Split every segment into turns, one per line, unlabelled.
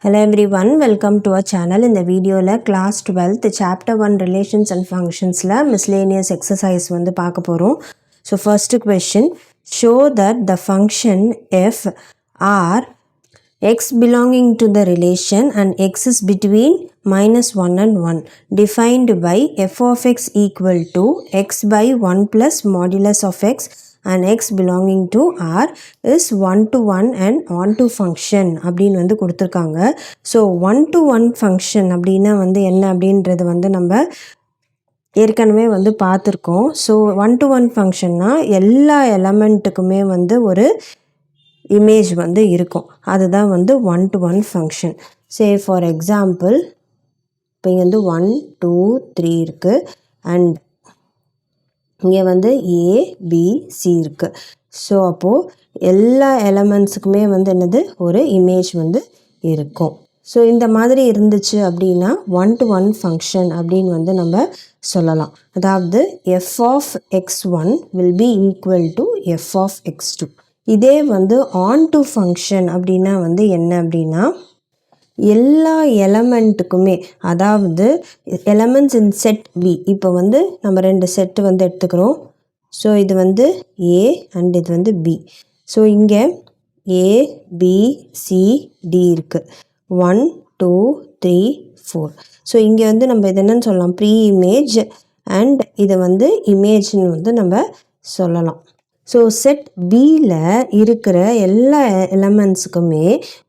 Hello everyone, welcome to our channel. In the video class 12th chapter 1 relations and functions miscellaneous exercise வந்து பார்க்க போறோம். So first question, show that the function f r x belonging to the relation and x is between -1 and 1 defined by f of x equal to x by 1 plus modulus of x and x belonging to R is 1 to 1 and on to function அப்படின்னு வந்து கொடுத்துருக்காங்க. So 1 to 1 function அப்படின்னா வந்து என்ன அப்படின்றது வந்து நம்ம ஏற்கனவே வந்து பார்த்துருக்கோம். ஸோ 1 to 1 ஃபங்க்ஷன்னா எல்லா எலமெண்ட்டுக்குமே வந்து ஒரு இமேஜ் வந்து இருக்கும். அதுதான் வந்து 1 to 1 function. Say for example இப்போ இங்கே வந்து 1 2 3 இருக்குது அண்ட் இங்கே வந்து ஏபிசி இருக்குது. ஸோ அப்போது எல்லா எலமெண்ட்ஸுக்குமே வந்து என்னது ஒரு இமேஜ் வந்து இருக்கும். ஸோ இந்த மாதிரி இருந்துச்சு அப்படின்னா 1 to 1 ஃபங்க்ஷன் அப்படின்னு வந்து நம்ம சொல்லலாம். அதாவது F of x1 will be equal to F of x2. இதே வந்து ஆன் டு ஃபங்க்ஷன் அப்படின்னா வந்து என்ன அப்படின்னா எல்லா எலமெண்ட்டுக்குமே, அதாவது எலமெண்ட்ஸ் இன் செட் பி, இப்போ வந்து நம்ம ரெண்டு செட்டு வந்து எடுத்துக்கிறோம். ஸோ இது வந்து ஏ அண்ட் இது வந்து பி. ஸோ இங்கே ஏபிசிடி இருக்குது, 1 2 3 4. ஸோ இங்கே வந்து நம்ம இது என்னன்னு சொல்லலாம், ப்ரீ இமேஜ் அண்ட் இதை வந்து இமேஜ்னு வந்து நம்ம சொல்லலாம். ஸோ செட் பியில் இருக்கிற எல்லா எலமெண்ட்ஸுக்குமே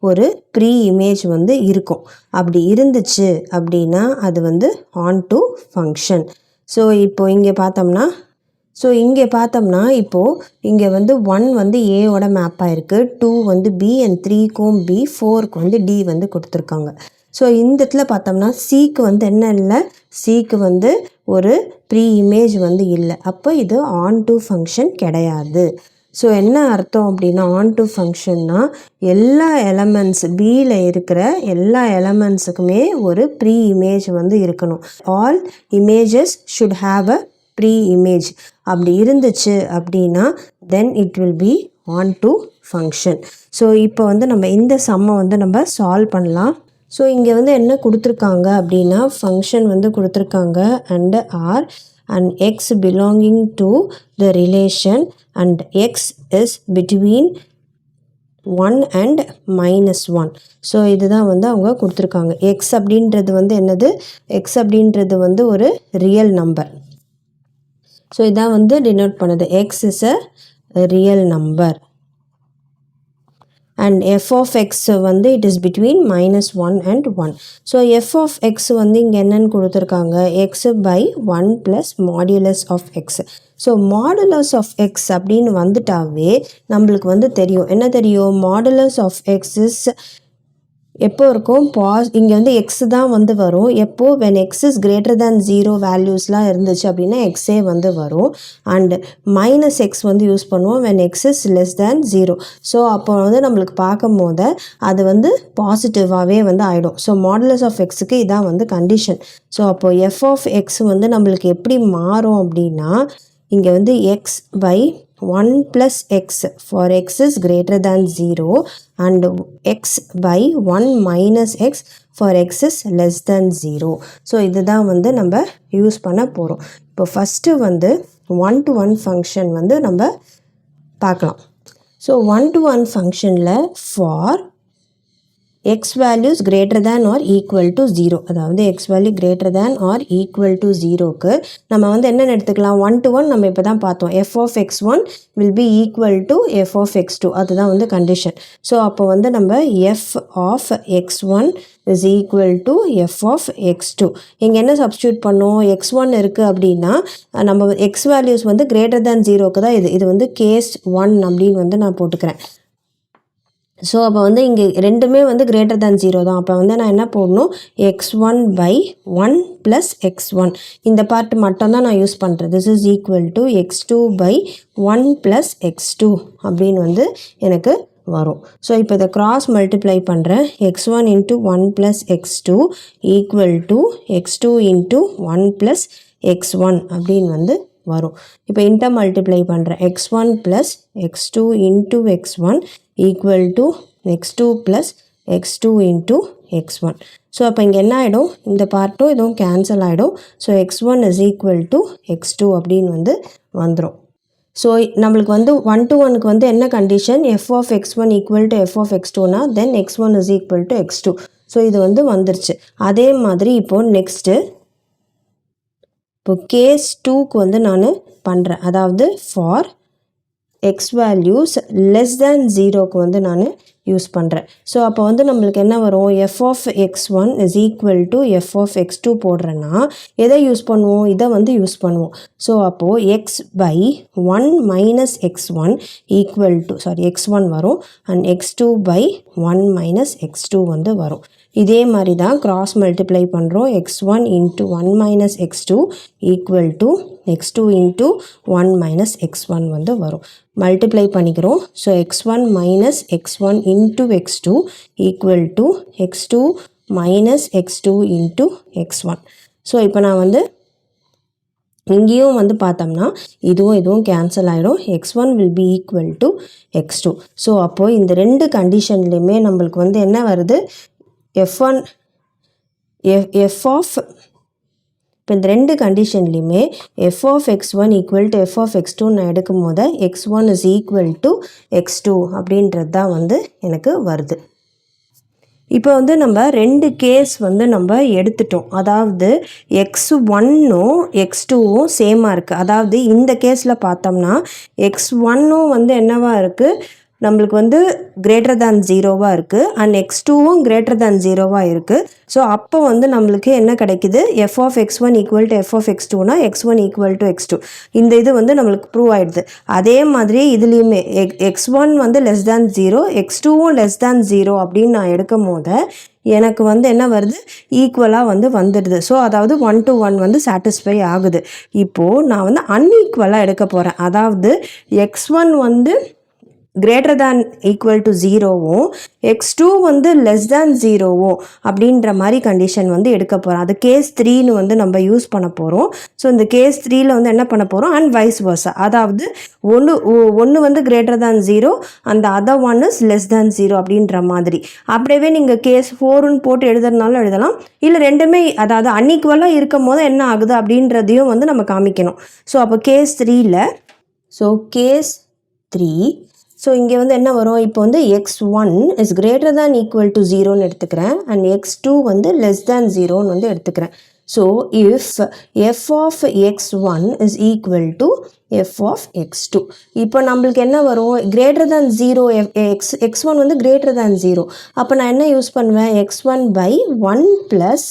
ஒரு ப்ரீ இமேஜ் வந்து இருக்கும். அப்படி இருந்துச்சு அப்படின்னா அது வந்து ஆன் டு ஃபங்க்ஷன். ஸோ இப்போது இங்கே பார்த்தோம்னா இப்போது இங்கே வந்து 1 வந்து ஏவோட மேப் ஆகிருக்கு, 2 வந்து பி அண்ட் 3க்கும் பி, 4க்கு வந்து டி வந்து கொடுத்துருக்காங்க. ஸோ இந்த இடத்துல பார்த்தோம்னா சிக்கு வந்து என்ன இல்லை, சிக்கு வந்து ஒரு ப்ரீ இமேஜ் வந்து இல்லை. அப்போ இது ஆன் டு ஃபங்க்ஷன் கிடையாது. ஸோ என்ன அர்த்தம் அப்படின்னா ஆன் டு ஃபங்க்ஷன்னா எல்லா எலமெண்ட்ஸ் பியில் இருக்கிற எல்லா எலமெண்ட்ஸுக்குமே ஒரு ப்ரீ இமேஜ் வந்து இருக்கணும். All images should have a pre image. அப்படி இருந்துச்சு அப்படின்னா then it will be onto function. So இப்போ வந்து நம்ம இந்த சம்மை வந்து நம்ம சால்வ் பண்ணலாம். ஸோ இங்கே வந்து என்ன கொடுத்துருக்காங்க அப்படின்னா ஃபங்க்ஷன் வந்து கொடுத்துருக்காங்க and R and x belonging to the relation and x is between 1 and -1. So இதுதான் வந்து அவங்க கொடுத்துருக்காங்க. எக்ஸ் அப்படின்றது வந்து என்னது, எக்ஸ் அப்படின்றது வந்து ஒரு ரியல் நம்பர். ஸோ இதான் வந்து டினோட் பண்ணுது, X is a real number and f of x வந்து it is between -1 and 1. So f of x வந்து இங்கே என்னன்னு கொடுத்துருக்காங்க, x by 1 plus modulus of x. So modulus of x அப்படின்னு வந்துட்டாவே நம்மளுக்கு வந்து தெரியும், என்ன தெரியும், modulus of x is எப்போ இருக்கும், இங்கே வந்து எக்ஸ் தான் வந்து வரும். எப்போது when x is greater than 0 வேல்யூஸ்லாம் இருந்துச்சு அப்படின்னா எக்ஸே வந்து வரும். அண்டு -x வந்து யூஸ் பண்ணுவோம் when x is less than 0. So அப்போ வந்து நம்மளுக்கு பார்க்கும் போது அது வந்து பாசிட்டிவாகவே வந்து ஆகிடும். ஸோ மாடுலஸ் ஆஃப் எக்ஸுக்கு இதான் வந்து கண்டிஷன். ஸோ அப்போது எஃப் ஆஃப் எக்ஸ் வந்து நம்மளுக்கு எப்படி மாறும் அப்படின்னா இங்கே வந்து X by 1 plus x for x is greater than 0 and x by 1 minus x for x is less than 0. So இதுதான் வந்து நம்ம யூஸ் பண்ண போகிறோம். இப்போ ஃபஸ்ட்டு வந்து 1 to 1 ஃபங்க்ஷன் வந்து நம்ம பார்க்கலாம். ஸோ 1 to 1 ஃபங்க்ஷனில் for x values greater than or equal to 0, அதாவது x value greater than or equal to 0க்கு நம்ம வந்து என்ன எடுத்துக்கலாம், 1 to 1 நம்ம இப்போ தான் பார்த்தோம், f of x1 will be equal to f of x2, அதுதான் வந்து கண்டிஷன். ஸோ அப்போ வந்து நம்ம f of x1 is equal to f of x2. இங்கே என்ன சப்ஸ்டியூட் பண்ணோம், x1 இருக்குது அப்படின்னா நம்ம x values வந்து greater than 0க்கு தான் இது வந்து கேஸ் 1 அப்படின்னு வந்து நான் போட்டுக்கிறேன். ஸோ அப்போ வந்து இங்கே ரெண்டுமே வந்து greater than 0 தான். அப்போ வந்து நான் என்ன போடணும், x1 by 1 plus x1, இந்த பார்ட் மட்டும் தான் நான் யூஸ் பண்ணுறேன். This is equal to x2 by 1 plus x2 அப்படின்னு வந்து எனக்கு வரும். ஸோ இப்போ இதை கிராஸ் மல்டிப்ளை பண்ணுறேன், x1 into 1 plus x2 equal to x2 into 1 plus x1 அப்படின்னு வந்து வரும். இப்போ இன்டர் மல்டிப்ளை பண்ணுறேன், x1 plus x2 into x1 equal to x2 plus x2 into x1. So அப்போ இங்கே என்ன ஆகிடும், இந்த பார்ட்டும் இதுவும் கேன்சல் ஆகிடும். So x1 is equal to x2 அப்படின்னு வந்து வந்துடும். ஸோ நம்மளுக்கு வந்து 1 to 1க்கு வந்து என்ன condition, f of x1 equal to f of x2னா then x1 is equal to x2. So இது வந்து வந்துருச்சு. அதே மாதிரி இப்போது நெக்ஸ்ட்டு இப்போ கேஸ் 2க்கு வந்து நான் பண்ணுறேன். அதாவது for x values less than 0க்கு வந்து நான் யூஸ் பண்ணுறேன். ஸோ அப்போ வந்து நம்மளுக்கு என்ன வரும், f of x1 is equal to f of x2 போடுறேன்னா எதை யூஸ் பண்ணுவோம், இதை வந்து யூஸ் பண்ணுவோம். ஸோ அப்போது x by 1 minus x1 equal to x1 வரும் and x2 by 1 minus x2 வந்து வரும். இதே மாதிரி தான் கிராஸ் மல்டிப்ளை பண்ணுறோம். x1 into 1 minus x2 equal to x2 into 1 minus x1 வந்து வரும். மல்டிப்ளை பண்ணிக்கிறோம். So x1 minus x1 into x2 equal to x2 minus x2 into x1. So இப்போ நான் வந்து இங்கேயும் வந்து பார்த்தோம்னா இதுவும் கேன்சல் ஆகிடும். x1 will be equal to x2. So அப்போது இந்த ரெண்டு கண்டிஷன்லேயுமே நம்மளுக்கு வந்து என்ன வருது, f1 f of இப்போ இந்த ரெண்டு கண்டிஷன்லையுமே f of x1 equal to f of x2 நான் எடுக்கும் போது x1 is equal to x2 அப்படின்றது தான் வந்து எனக்கு வருது. இப்போ வந்து நம்ம ரெண்டு கேஸ் வந்து நம்ம எடுத்துட்டோம். அதாவது x1ம் x2வும் சேமாக இருக்குது. அதாவது இந்த கேஸில் பார்த்தோம்னா x1ம் வந்து என்னவாக இருக்குது, நம்மளுக்கு வந்து கிரேட்டர் தேன் 0வாக இருக்குது அண்ட் x2வும் கிரேட்டர் தேன் 0வாக இருக்குது. ஸோ அப்போ வந்து நம்மளுக்கு என்ன கிடைக்குது, f of x1 equal to f of x2னா x1 equal to x2. இந்த இது வந்து நம்மளுக்கு ப்ரூவ் ஆகிடுது. அதே மாதிரி இதுலேயுமே x1 வந்து லெஸ் தேன் 0, x2வும் லெஸ் தேன் 0 அப்படின்னு நான் எடுக்கும் போது எனக்கு வந்து என்ன வருது, ஈக்குவலாக வந்து வந்துடுது. ஸோ அதாவது 1 to 1 வந்து சாட்டிஸ்ஃபை ஆகுது. இப்போது நான் வந்து அன்ஈக்குவலாக எடுக்க போகிறேன். அதாவது x1 வந்து கிரேட்டர் தேன் ஈக்குவல் டு 0வும் x2 வந்து லெஸ் தேன் 0வும் அப்படின்ற மாதிரி கண்டிஷன் வந்து எடுக்க போகிறோம். அது கேஸ் 3ன்னு வந்து நம்ம யூஸ் பண்ண போகிறோம். ஸோ இந்த கேஸ் 3ல் வந்து என்ன பண்ண போகிறோம், அண்ட் வைஸ் வர்ஸா. அதாவது ஒன்று வந்து கிரேட்டர் தேன் 0 அந்த other one is less than 0 அப்படின்ற மாதிரி. அப்படியே நீங்கள் கேஸ் 4ன்னு போட்டு எழுதுறதுனாலும் எழுதலாம். இல்லை ரெண்டுமே அதாவது அன்ஈக்குவலாக இருக்கும் போது என்ன ஆகுது அப்படின்றதையும் வந்து நம்ம காமிக்கணும். ஸோ அப்போ கேஸ் 3ல் கேஸ் 3 ஸோ இங்கே வந்து என்ன வரும், இப்போ வந்து x1 is greater than equal to 0ன்னு எடுத்துக்கிறேன் அண்ட் x2 வந்து லெஸ் தேன் 0ன்னு வந்து எடுத்துக்கிறேன். So if f of x1 is equal to f of x2, இப்போ நம்மளுக்கு என்ன வரும், கிரேட்டர் தேன் 0 x1 வந்து கிரேட்டர் தேன் 0. அப்போ நான் என்ன யூஸ் பண்ணுவேன், x1 by 1 ப்ளஸ்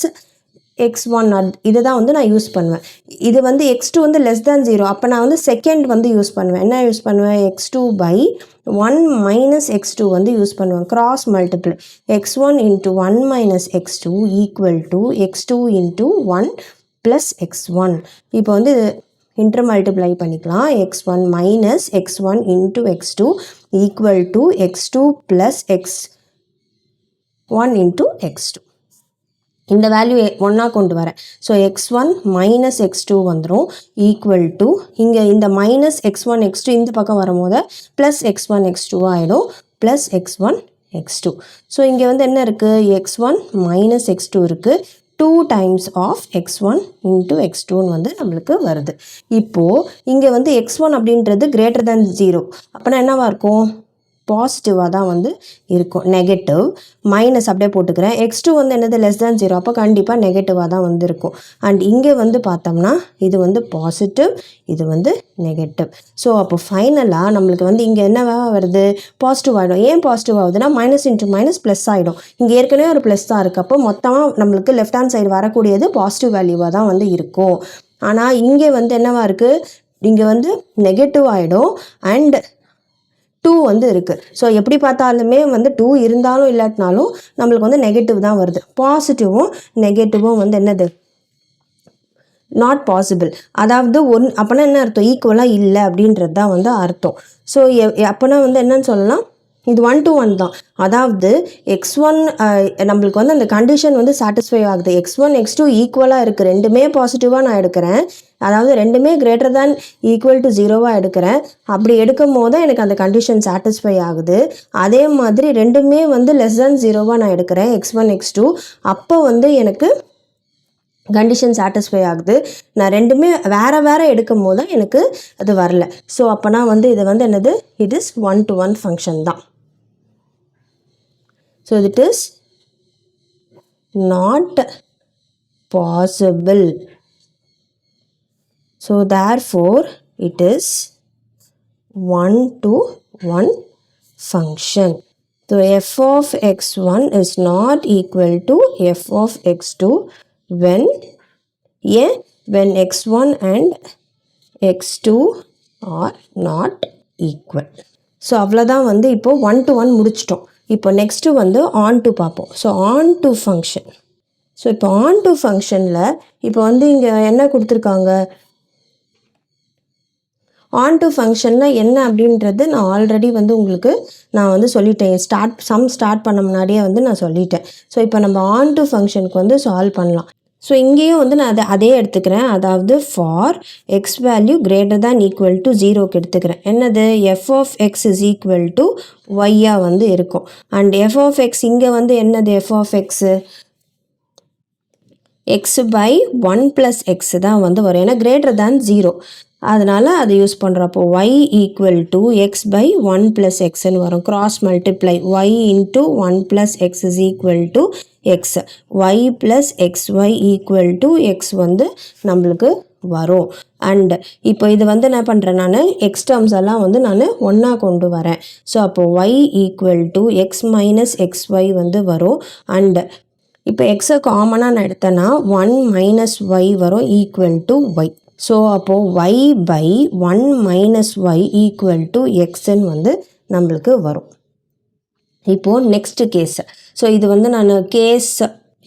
x1 இதை தான் வந்து நான் யூஸ் பண்ணுவேன். இது வந்து x2 வந்து லெஸ் தேன் 0. அப்போ நான் வந்து செகண்ட் வந்து யூஸ் பண்ணுவேன். என்ன யூஸ் பண்ணுவேன், x2 by 1 minus x2 வந்து யூஸ் பண்ணுவேன். Cross multiply x1 into 1 minus x2 equal to x2 into 1 plus x1. இப்போ வந்து இன்டர் மல்டிப்ளை பண்ணிக்கலாம். x1 minus x1 into x2 equal to x2 plus x1 into x2. இந்த value 1ஆக கொண்டு வரேன். So x1 minus x2 வந்துடும் equal to இங்கே இந்த minus x1 x2 இந்த பக்கம் வரும்போது ப்ளஸ் x1 x2 ஆகிடும் ப்ளஸ் x1 x2. ஸோ இங்கே வந்து என்ன இருக்குது, x1 மைனஸ் x2 இருக்குது. 2 times of x1 into x2ன்னு வந்து நம்மளுக்கு வருது. இப்போது இங்கே வந்து x1 அப்படின்றது கிரேட்டர் தேன் 0. அப்போனா என்னவாக இருக்கும், பாசிட்டிவாக தான் வந்து இருக்கும். நெகட்டிவ் மைனஸ் அப்படியே போட்டுக்கிறேன். x2 வந்து என்னது லெஸ் தேன் 0. அப்போ கண்டிப்பாக நெகட்டிவாக தான் வந்து இருக்கும். அண்ட் இங்கே வந்து பார்த்தோம்னா இது வந்து பாசிட்டிவ், இது வந்து நெகட்டிவ். ஸோ அப்போ ஃபைனலாக நம்மளுக்கு வந்து இங்கே என்னவாக வருது, பாசிட்டிவ் ஆகிடும். ஏன் பாசிட்டிவ் ஆகுதுன்னா மைனஸ் இன்ட்டு மைனஸ் ப்ளஸ் ஆகிடும். இங்கே ஏற்கனவே ஒரு ப்ளஸ் தான் இருக்குது. அப்போ மொத்தமாக நம்மளுக்கு லெஃப்ட் ஹேண்ட் சைடு வரக்கூடியது பாசிட்டிவ் வேல்யூவாக தான் வந்து இருக்கும். ஆனால் இங்கே வந்து என்னவாக இருக்குது, இங்கே வந்து நெகட்டிவ் ஆகிடும் அண்ட் 2 வந்து இருக்குது. ஸோ எப்படி பார்த்தாலுமே வந்து 2 இருந்தாலும் இல்லாட்டினாலும் நம்மளுக்கு வந்து நெகட்டிவ் தான் வருது. பாசிட்டிவும் நெகட்டிவும் வந்து என்னது, நாட் பாசிபிள். அதாவது அப்போனா என்ன அர்த்தம், ஈக்குவலாக இல்லை அப்படின்றது தான் வந்து அர்த்தம். ஸோ அப்போனா வந்து என்னன்னு சொல்லலாம், இது 1 to 1 தான். அதாவது x1 நம்மளுக்கு வந்து அந்த கண்டிஷன் வந்து சாட்டிஸ்ஃபை ஆகுது. x1 x2 ஈக்குவலாக இருக்குது, ரெண்டுமே பாசிட்டிவாக நான் எடுக்கிறேன். அதாவது ரெண்டுமே கிரேட்டர் தேன் ஈக்குவல் டு 0வாக எடுக்கிறேன். அப்படி எடுக்கும் போது தான் எனக்கு அந்த கண்டிஷன் சாட்டிஸ்ஃபை ஆகுது. அதே மாதிரி ரெண்டுமே வந்து லெஸ் தேன் 0வாக நான் எடுக்கிறேன், x1 x2. அப்போ வந்து எனக்கு கண்டிஷன் சாட்டிஸ்ஃபை ஆகுது. நான் ரெண்டுமே வேறு வேறு எடுக்கும் போது தான் எனக்கு அது வரல. ஸோ அப்போனா வந்து இது வந்து என்னது, இட் இஸ் 1 to 1 ஃபங்க்ஷன் தான். So it is not possible. So therefore it is 1 to 1 function. So f of x1 is not equal to f of x2 when x1 and x2 are not equal. So அவ்வளோதான் வந்து இப்போது 1 to 1 முடிச்சிட்டோம். இப்போ next வந்து on to பார்ப்போம். So on to function. So இப்போ on to ஃபங்க்ஷனில் இப்போ வந்து இங்கே என்ன கொடுத்துருக்காங்க, ஆன் டு ஃபங்க்ஷனில் என்ன அப்படின்றது நான் ஆல்ரெடி வந்து உங்களுக்கு நான் வந்து சொல்லிட்டேன். ஸ்டார்ட் பண்ண முன்னாடியே வந்து நான் சொல்லிட்டேன். ஸோ இப்போ நம்ம ஆன் டு ஃபங்க்ஷனுக்கு வந்து சால்வ் பண்ணலாம். ஸோ இங்கேயும் வந்து நான் அதே எடுத்துக்கிறேன். அதாவது for x value greater than equal to 0க்கு எடுத்துக்கிறேன். என்னது, f of x is equal to ஒய்யாக வந்து இருக்கும். அண்ட் எஃப் ஆஃப் எக்ஸ் இங்கே வந்து என்னது, f of x x by 1 + x தான் வந்து வரும். ஏன்னா கிரேட்டர் தேன் 0, அதனால் அதை யூஸ் பண்ணுறப்போ y equal to x by 1 + எக்ஸ்ன்னு வரும். Cross multiply y into 1 + x is equal to x. Y plus x y equal to x வந்து நம்மளுக்கு வரும். அண்ட் இப்போ இது வந்து என்ன பண்ணுறேன், நான் எக்ஸ் டேர்ம்ஸ் எல்லாம் வந்து நான் ஒன்றா கொண்டு வரேன். ஸோ அப்போது y equal to x minus x y வந்து வரும். அண்ட் இப்போ எக்ஸை காமனாக நான் எடுத்தேன்னா 1 - ஒய் வரும் ஈக்குவல் டு ஒய். ஸோ அப்போது y by 1 - y equal to எக்ஸ்ன்னு வந்து நம்மளுக்கு வரும். இப்போது நெக்ஸ்ட்டு கேஸ். ஸோ இது வந்து நான்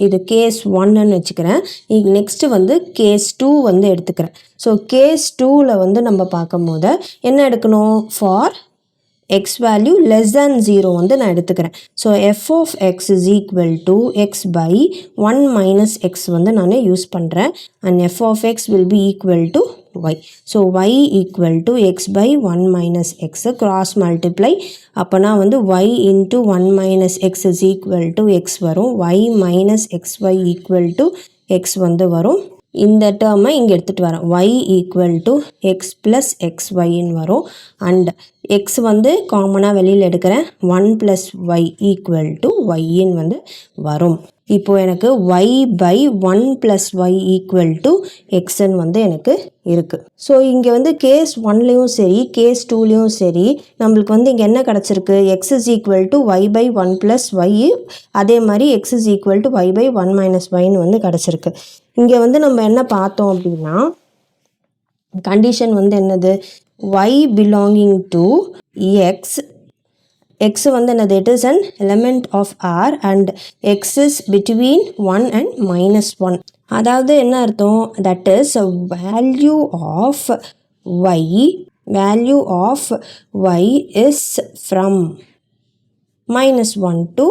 இது கேஸ் 1ன்னு வச்சுக்கிறேன். நெக்ஸ்ட்டு வந்து கேஸ் 2 வந்து எடுத்துக்கிறேன். ஸோ கேஸ் 2ல் வந்து நம்ம பார்க்கும் போது என்ன எடுக்கணும், for x value less than 0 வந்து நான் எடுத்துக்கிறேன். So f of x is equal to x by 1 - x வந்து நான் யூஸ் பண்ணுறேன். And F of x will be equal to y. So y equal to x by 1 - x cross multiply. அப்போனா வந்து y into 1 - x is equal to x வரும். Y minus x y equal to x வந்து வரும். இந்த டேர்மை இங்கே எடுத்துகிட்டு வரேன். Y equal to x plus x ஒய்ன்னு வரும். அண்ட் எக்ஸ் வந்து காமனாக வெளியில் எடுக்கிறேன். 1 + ஒய் ஈக்குவல் டு ஒய்ன்னு வந்து வரும். இப்போது எனக்கு y by 1 + y equal to எக்ஸ்ன்னு வந்து எனக்கு இருக்குது. ஸோ இங்கே வந்து கேஸ் 1லேயும் சரி கேஸ் 2லேயும் சரி நம்மளுக்கு வந்து இங்கே என்ன கிடச்சிருக்கு, x is equal to y by 1 + y, அதே மாதிரி x is equal to y by 1 - ஒய்ன்னு வந்து கிடச்சிருக்கு. இங்கே வந்து நம்ம என்ன பார்த்தோம் அப்படின்னா, கண்டிஷன் வந்து என்னது, y belonging to x, x வந்து என்னது, it is an element of R and x is between 1 and -1. அதாவது என்ன அர்த்தம், that is value of y is from -1 to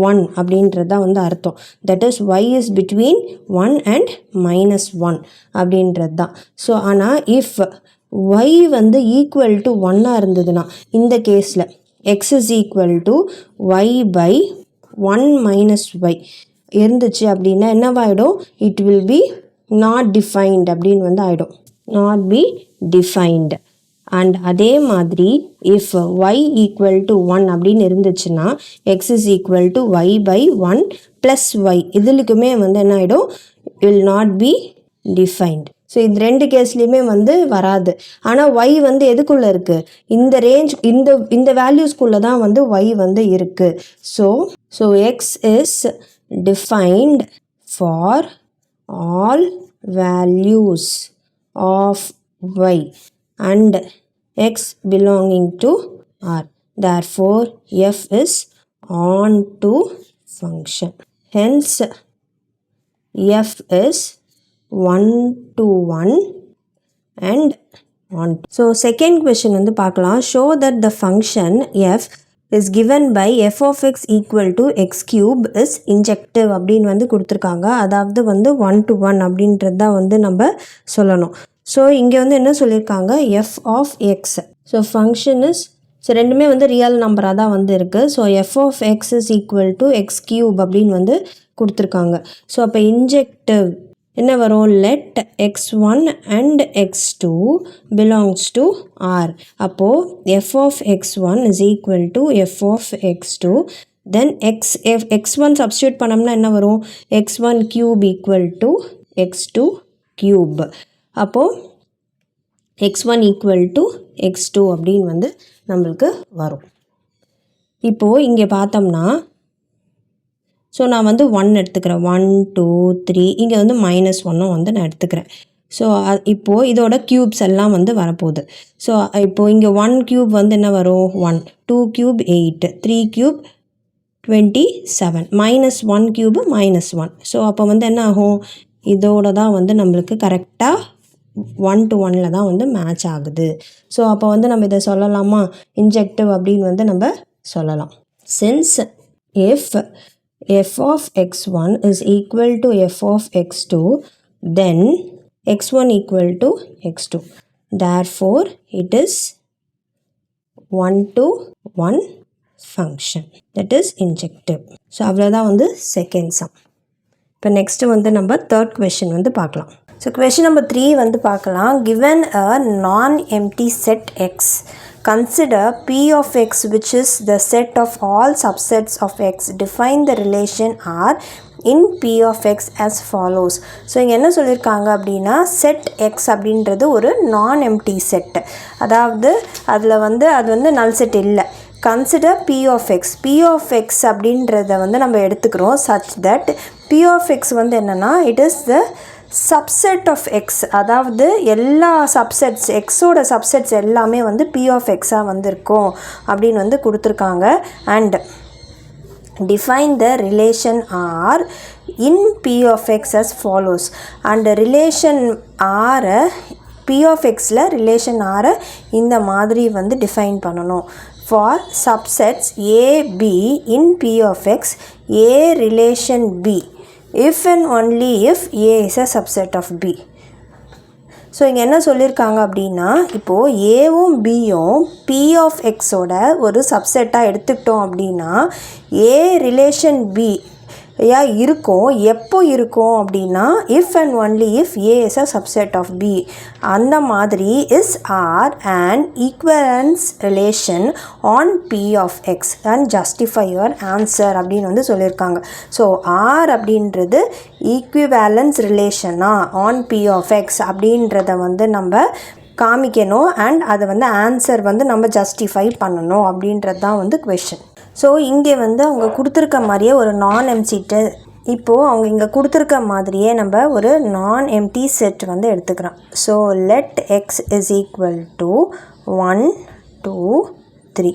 1 அப்படின்றது தான் வந்து அர்த்தம். That is y is between 1 and -1 அப்படின்றது தான். ஸோ ஆனால் இஃப் ஒய் வந்து ஈக்குவல் டு 1 இருந்ததுன்னா, இந்த கேஸில் x is equal to y by 1 - Y இருந்துச்சு அப்படின்னா என்னவாயிடும், it will be not defined அப்படின்னு வந்து ஆகிடும், நாட் பி டிஃபைன்டு. அண்ட் அதே மாதிரி இஃப் ஒய் ஈக்குவல் டு 1 அப்படின்னு இருந்துச்சுன்னா x is equal to y by 1 + y இதுலுக்குமே வந்து என்ன ஆகிடும், will not be defined. So இந்த ரெண்டு கேஸ்லேயுமே வந்து வராது. ஆனால் ஒய் வந்து எதுக்குள்ளே இருக்குது, இந்த ரேஞ்ச் இந்த வேல்யூஸ்குள்ளே தான் வந்து ஒய் வந்து இருக்குது. So x is defined for all values of y and x belonging to R. Therefore, f is onto function. Hence, f is 1 to 1 and on. So, second question வந்து பார்க்கலாம். Show that the function f is given by f of x equal to x cube is injective அப்படின்னு வந்து கொடுத்துருக்காங்க. அதாவது வந்து 1 to 1 அப்படின்றது தான் வந்து நம்ம சொல்லணும். ஸோ இங்கே வந்து என்ன சொல்லியிருக்காங்க, f of x. So function is, so ரெண்டுமே வந்து ரியல் நம்பராக தான் வந்து இருக்குது. So f of x is equal to x cube அப்படின்னு வந்து கொடுத்துருக்காங்க. ஸோ அப்போ இன்ஜெக்டிவ் என்ன வரும், let x1 and x2 belongs to R. அப்போது f of x1 is equal to f of x2. then x1 substitute பண்ணோம்னா என்ன வரும், x1 cube equal to x2 cube. அப்போது x1 equal to x2 அப்படின்னு வந்து நம்மளுக்கு வரும். இப்போது இங்கே பார்த்தோம்னா, ஸோ நான் வந்து 1 எடுத்துக்கிறேன், 1 2 3, இங்கே வந்து -1 வந்து நான் எடுத்துக்கிறேன். ஸோ இப்போது இதோட க்யூப்ஸ் எல்லாம் வந்து வரப்போகுது. ஸோ இப்போது இங்கே 1 க்யூப் வந்து என்ன வரும், 1, 2 க்யூப் 8, 3 க்யூப் 27, -1 க்யூப் -1. ஸோ அப்போ வந்து என்ன ஆகும், இதோட தான் வந்து நம்மளுக்கு கரெக்டாக 1 to 1 தான் வந்து மேட்ச் ஆகுது. ஸோ அப்போ வந்து நம்ம இதை சொல்லலாமா, இன்ஜெக்டிவ் அப்படின்னு வந்து நம்ம சொல்லலாம். Since if f of x1 is equal to f of x2, then x1 equal to x2. Therefore, it is 1 to 1 function. That is injective. So அவ்வளோதான் வந்து செகண்ட் சம். இப்போ நெக்ஸ்ட்டு வந்து நம்ம தேர்ட் கொஷின் வந்து பார்க்கலாம். ஸோ கொஷின் நம்பர் 3 வந்து பார்க்கலாம். given a non-empty set x, consider p of x which is the set of all subsets of x. Define the relation R in p of x as follows. So இங்கே என்ன சொல்லியிருக்காங்க அப்படின்னா, set x அப்படின்றது ஒரு non-empty set, அதாவது அதில் வந்து அது வந்து null set இல்லை. Consider p of x. p of x அப்படின்றத வந்து நம்ம எடுத்துக்கிறோம் such that p of x வந்து என்னென்னா, it is the subset of x, அதாவது எல்லா சப்செட்ஸ், எக்ஸோட சப்செட்ஸ் எல்லாமே வந்து p of x-ஆக வந்திருக்கும் அப்படின்னு வந்து கொடுத்துருக்காங்க. And define the relation R in p of x as follows. and relation R, p of x-ல relation R இந்த மாதிரி வந்து define பண்ணணும். for subsets a b in p of x, a relation b if and only if a is a subset of b. So இங்கே என்ன சொல்லியிருக்காங்க அப்படின்னா, இப்போது ஏவும் பியும் p of xோட ஒரு சப்செட்டாக எடுத்துக்கிட்டோம் அப்படின்னா, a ரிலேஷன் b இருக்கும். எப்போ இருக்கும் அப்படின்னா, if and only if A is a subset of B. அந்த மாதிரி is R and equivalence relation on B of X and justify your answer அப்படின்னு வந்து சொல்லியிருக்காங்க. ஸோ ஆர் அப்படின்றது ஈக்குவலன்ஸ் ரிலேஷனா ஆன் பி ஆஃப் எக்ஸ் அப்படின்றத வந்து நம்ம காமிக்கணும். அண்ட் அதை வந்து ஆன்சர் வந்து நம்ம ஜஸ்டிஃபை பண்ணணும் அப்படின்றது தான் வந்து கொஷின். ஸோ இங்கே வந்து அவங்க கொடுத்துருக்க மாதிரியே ஒரு நான் எம்சிட்டு, இப்போது அவங்க இங்கே கொடுத்துருக்க மாதிரியே நம்ம ஒரு நான் எம்டி செட் வந்து எடுத்துக்கிறோம். So let x is equal to 1 2 3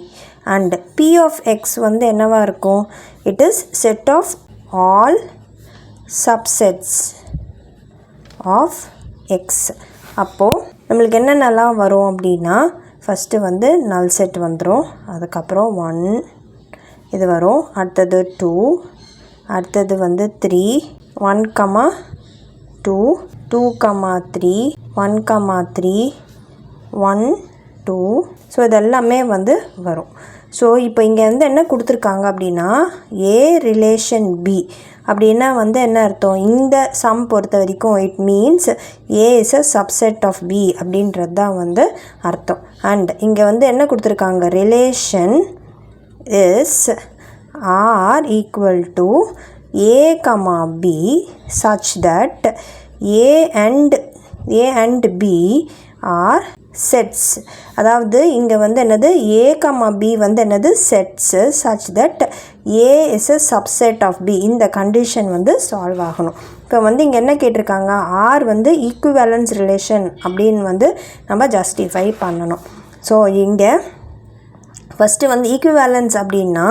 and P of x வந்து என்னவாக இருக்கும், it is set of all subsets of x. அப்போது நம்மளுக்கு என்னென்னலாம் வரும் அப்படின்னா, ஃபஸ்ட்டு வந்து நல் செட் வந்துடும், அதுக்கப்புறம் 1 இது வரும், அடுத்தது 2, அடுத்தது வந்து 3, 1 2 2 3 1 3 1 2. ஸோ இதெல்லாமே வந்து வரும். ஸோ இப்போ இங்கே வந்து என்ன கொடுத்துருக்காங்க அப்படின்னா, ஏ ரிலேஷன் பி அப்படின்னா வந்து என்ன அர்த்தம், இந்த சம் பொறுத்த வரைக்கும் it means A is a subset of B அப்படின்றது தான் வந்து அர்த்தம். அண்ட் இங்கே வந்து என்ன கொடுத்துருக்காங்க, relation is R equal to A comma B such that A and B are sets. அதாவது இங்கே வந்து என்னது, A comma B வந்து என்னது sets such that A is a subset of B. இந்த கண்டிஷன் வந்து சால்வ் ஆகணும். இப்போ வந்து இங்கே என்ன கேட்டிருக்காங்க, R வந்து ஈக்குவலன்ஸ் ரிலேஷன் அப்படின்னு வந்து நம்ம ஜஸ்டிஃபை பண்ணணும். ஸோ இங்கே ஃபஸ்ட்டு வந்து ஈக்குவேலன்ஸ் அப்படின்னா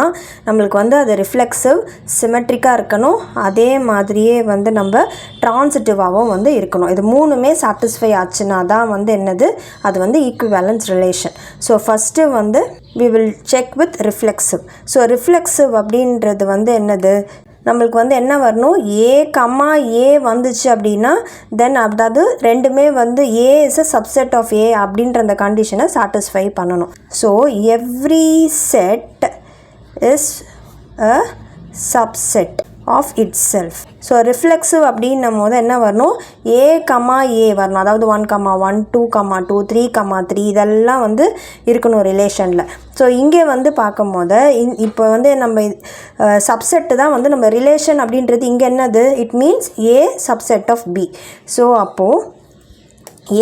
நம்மளுக்கு வந்து அது ரிஃப்ளெக்சிவ் சிமெட்ரிக்காக இருக்கணும், அதே மாதிரியே வந்து நம்ம ட்ரான்சிட்டிவாகவும் வந்து இருக்கணும். இது மூணுமே சாட்டிஸ்ஃபை ஆச்சுன்னா தான் வந்து என்னது அது வந்து ஈக்குவேலன்ஸ் ரிலேஷன். ஸோ ஃபஸ்ட்டு வந்து we will check with reflexive. So reflexive அப்படின்றது வந்து என்னது நம்மளுக்கு வந்து என்ன வரணும், ஏ கம்மா ஏ வந்துச்சு அப்படின்னா தென் அதாவது ரெண்டுமே வந்து A is a subset of A அப்படின்ற அந்த கண்டிஷனை சாட்டிஸ்ஃபை பண்ணணும். So every set is a subset of itself. So reflexive அப்படின்னும் போது என்ன வரணும், ஏ கம்மா ஏ வரணும், அதாவது 1,1 2,2 3,3 இதெல்லாம் வந்து இருக்கணும் ரிலேஷனில். ஸோ இங்கே வந்து பார்க்கும் போது இப்போ வந்து நம்ம சப்செட்டு தான் வந்து நம்ம ரிலேஷன் அப்படின்றது இங்கே என்னது, it means A subset of B. So அப்போது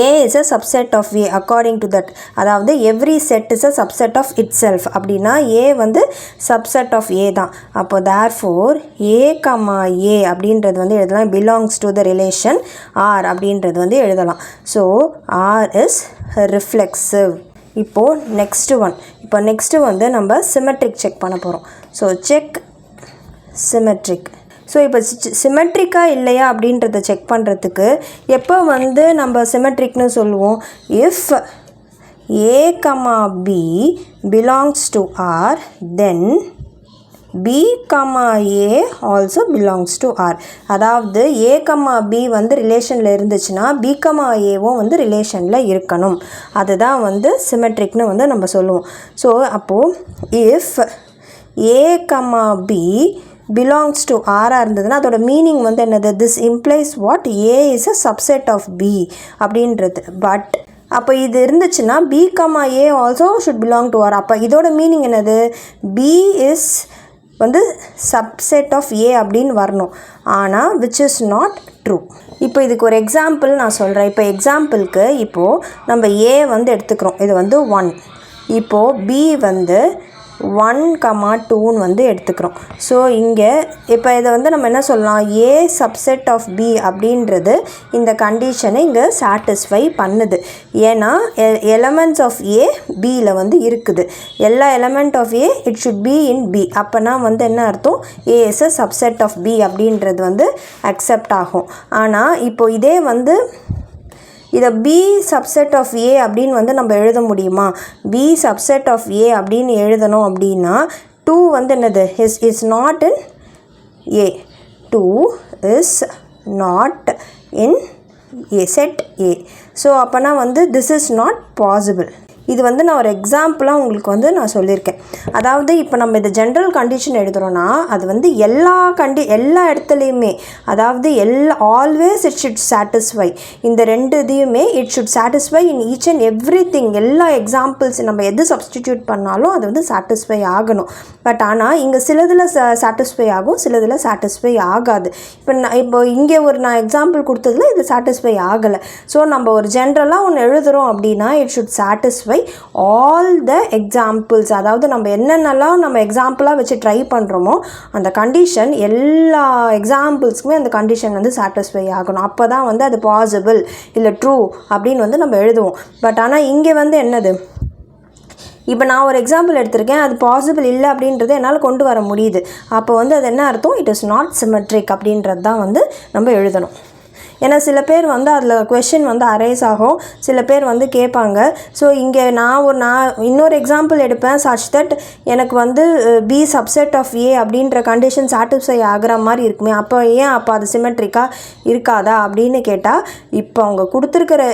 A is a subset of A according to that. அதாவது every set is a subset of itself. அப்படின்னா A வந்து subset of A தான். அப்போ therefore A, A அப்படின்றது வந்து எழுதலாம் belongs to the relation R அப்படின்றது வந்து எழுதலாம். So R is reflexive. இப்போது நெக்ஸ்ட்டு ஒன். இப்போ நெக்ஸ்ட்டு வந்து நம்ம சிமெட்ரிக் செக் பண்ண போகிறோம். So check symmetric. ஸோ இப்போ சிமெட்ரிக்காக இல்லையா அப்படின்றத செக் பண்ணுறதுக்கு எப்போ வந்து நம்ம சிமெட்ரிக்னு சொல்லுவோம், if A comma B belongs to R then B comma A also belongs to R. அதாவது ஏ கமா பி வந்து ரிலேஷனில் இருந்துச்சுன்னா பி கமா ஏவும் வந்து ரிலேஷனில் இருக்கணும். அதுதான் வந்து சிமெட்ரிக்னு வந்து நம்ம சொல்லுவோம். ஸோ அப்போது if A comma B belongs to R இருந்ததுன்னா அதோட மீனிங் வந்து என்னது, this implies what A is a subset of B அப்படின்றது. பட் அப்போ இது இருந்துச்சுன்னா B, A also should belong to R. அப்போ இதோட மீனிங் என்னது, B is வந்து subset of A அப்படின்னு வரணும். ஆனால் which is not true. இப்போ இதுக்கு ஒரு எக்ஸாம்பிள் நான் சொல்கிறேன். இப்போ எக்ஸாம்பிளுக்கு இப்போது நம்ம A வந்து எடுத்துக்கிறோம், இது வந்து 1. இப்போது B வந்து 1,2 வந்து எடுத்துக்கிறோம். ஸோ இங்கே இப்போ இதை வந்து நம்ம என்ன சொல்லலாம், ஏ சப்செட் ஆஃப் பி அப்படின்றது இந்த கண்டிஷனை இங்கே சாட்டிஸ்ஃபை பண்ணுது. ஏன்னா எலமெண்ட்ஸ் ஆஃப் ஏ பியில் வந்து இருக்குது. எல்லா element of A it should be in B. அப்போனா வந்து என்ன அர்த்தம், A is a subset of B அப்படின்றது வந்து அக்செப்ட் ஆகும். ஆனால் இப்போ இதே வந்து இதை பி சப்செட் ஆஃப் ஏ அப்படின்னு வந்து நம்ம எழுத முடியுமா, பி சப்செட் ஆஃப் ஏ அப்படின்னு எழுதணும் அப்படின்னா 2 வந்து என்னது, is not in A, 2 is not in A set A. So அப்போனா வந்து திஸ் இஸ் நாட் பாசிபிள். இது வந்து நான் ஒரு எக்ஸாம்பிளாக உங்களுக்கு வந்து நான் சொல்லியிருக்கேன். அதாவது இப்போ நம்ம இது ஜென்ரல் கண்டிஷன் எழுதுகிறோன்னா அது வந்து எல்லா இடத்துலையுமே, அதாவது ஆல்வேஸ் இட் ஷுட் சாட்டிஸ்ஃபை. இந்த ரெண்டு இதையுமே it should satisfy in each and every thing. எல்லா எக்ஸாம்பிள்ஸ் நம்ம எது சப்ஸ்டிடியூட் பண்ணாலும் அது வந்து சாட்டிஸ்ஃபை ஆகணும். பட் ஆனால் இங்கே சிலதில் சாட்டிஸ்ஃபை ஆகும், சிலதில் சாட்டிஸ்ஃபை ஆகாது. இப்போ இங்கே நான் எக்ஸாம்பிள் கொடுத்ததில் இது சாட்டிஸ்ஃபை ஆகலை. ஸோ நம்ம ஒரு ஜென்ரலாக ஒன்று எழுதுகிறோம் அப்படின்னா it should satisfy all the examples. அதாவது நம்ம என்னென்னலாம் நம்ம எக்ஸாம்பிளாக வச்சு ட்ரை பண்ணுறோமோ அந்த கண்டிஷன் எல்லா எக்ஸாம்பிள்ஸ்க்குமே அந்த கண்டிஷன் வந்து சாட்டிஸ்ஃபை ஆகணும். அப்போ தான் வந்து அது பாசிபிள் இல்லை ட்ரூ அப்படின்னு வந்து நம்ம எழுதுவோம். பட் ஆனால் இங்கே வந்து என்னது, இப்போ நான் ஒரு எக்ஸாம்பிள் எடுத்திருக்கேன், அது பாசிபிள் இல்லை அப்படின்றத என்னால் கொண்டு வர முடியுது. அப்போ வந்து அது என்ன அர்த்தம், இட் இஸ் நாட் சிமெட்ரிக் அப்படின்றது தான் வந்து நம்ம எழுதணும். ஏன்னா சில பேர் வந்து அதில் கொஷின் வந்து அரைஸ் ஆகும், சில பேர் வந்து கேட்பாங்க. ஸோ இங்கே நான் இன்னொரு எக்ஸாம்பிள் எடுப்பேன், சச் தட் எனக்கு வந்து பி சப்செட் ஆஃப் ஏ அப்படின்ற கண்டிஷன் சாட்டிஸ்ஃபை ஆகிற மாதிரி இருக்குமே, அப்போ அது சிமெட்ரிக்காக இருக்காதா அப்படின்னு கேட்டால், இப்போ அவங்க கொடுத்துருக்கிற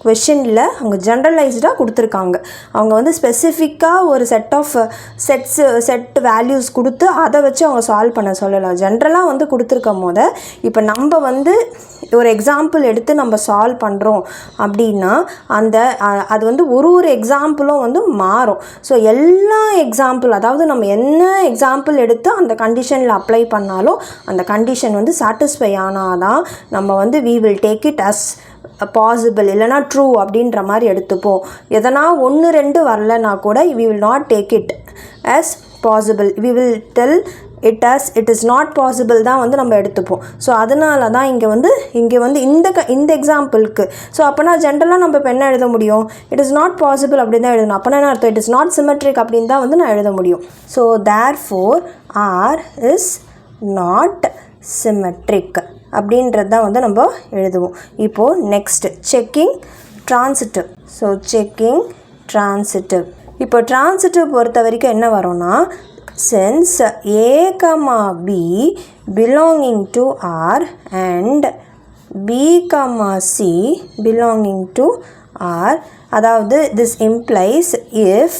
கொஷினில் அவங்க ஜென்ரலைஸ்டாக கொடுத்துருக்காங்க. அவங்க வந்து ஸ்பெசிஃபிக்காக ஒரு செட் வேல்யூஸ் கொடுத்து அதை வச்சு அவங்க சால்வ் பண்ண சொல்லலாம். ஜென்ரலாக வந்து கொடுத்துருக்கும் போது இப்போ நம்ம வந்து ஒரு எக்ஸாம்பிள் எடுத்து நம்ம சால்வ் பண்ணுறோம் அப்படின்னா அது வந்து ஒரு எக்ஸாம்பிளும் வந்து மாறும். ஸோ எல்லா எக்ஸாம்பிள், அதாவது நம்ம என்ன எக்ஸாம்பிள் எடுத்து அந்த கண்டிஷனில் அப்ளை பண்ணாலும் அந்த கண்டிஷன் வந்து சாட்டிஸ்ஃபை ஆனாதான் நம்ம வந்து we will take it as possible, இல்லைனா ட்ரூ அப்படின்ற மாதிரி எடுத்துப்போம். எதனா 1 2 வரலனா கூட we will not take it as possible. We will tell it is not possible தான் வந்து நம்ம எடுத்துப்போம். ஸோ அதனால தான் இங்கே வந்து இந்த எக்ஸாம்பிளுக்கு ஸோ அப்போனா ஜென்ரலாக நம்ம இப்போ என்ன எழுத முடியும், இட் இஸ் நாட் பாசிபிள் அப்படின்னு தான் எழுதணும். அப்போனா என்ன அர்த்தம், இட் இஸ் நாட் சிமெட்ரிக் அப்படின்னு தான் வந்து நான் எழுத முடியும். So therefore R is not symmetric அப்படின்றது தான் வந்து நம்ம எழுதுவோம். இப்போது next checking transitive. So checking transitive. இப்போ ட்ரான்சிட்டிவ் பொறுத்த வரைக்கும் என்ன வரும்னா, since A, B belonging to R and B, C belonging to R, அதாவது this implies if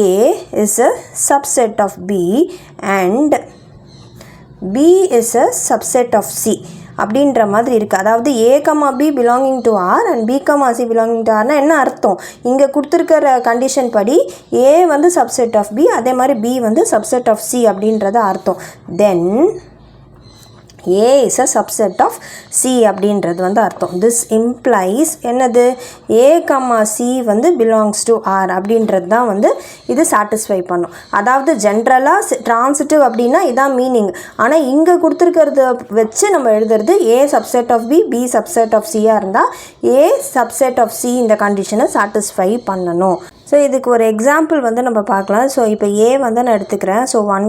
A is a subset of B and B is a subset of C அப்படின்ற மாதிரி இருக்குது. அதாவது A, B belonging to R and B, C belonging to Rனா என்ன அர்த்தம், இங்கே கொடுத்துருக்கிற condition படி A வந்து சப்செட் ஆஃப் B, அதே மாதிரி B வந்து சப்செட் ஆஃப் C அப்படின்றத அர்த்தம். தென் A is a subset of C அப்படின்றது வந்து அர்த்தம். This implies என்னது, A, C வந்து belongs to R அப்படின்றது தான் வந்து இது சாட்டிஸ்ஃபை பண்ணும். அதாவது ஜென்ரலாக ட்ரான்சிட்டிவ் அப்படின்னா இதான் மீனிங். ஆனால் இங்கே கொடுத்துருக்கிறத வச்சு நம்ம எழுதுறது A subset of B, B subset of C இருந்தால் A subset of C இந்த கண்டிஷனை சாட்டிஸ்ஃபை பண்ணணும். ஸோ இதுக்கு ஒரு எக்ஸாம்பிள் வந்து நம்ம பார்க்கலாம். ஸோ இப்போ A வந்து நான் எடுத்துக்கிறேன். ஸோ 1,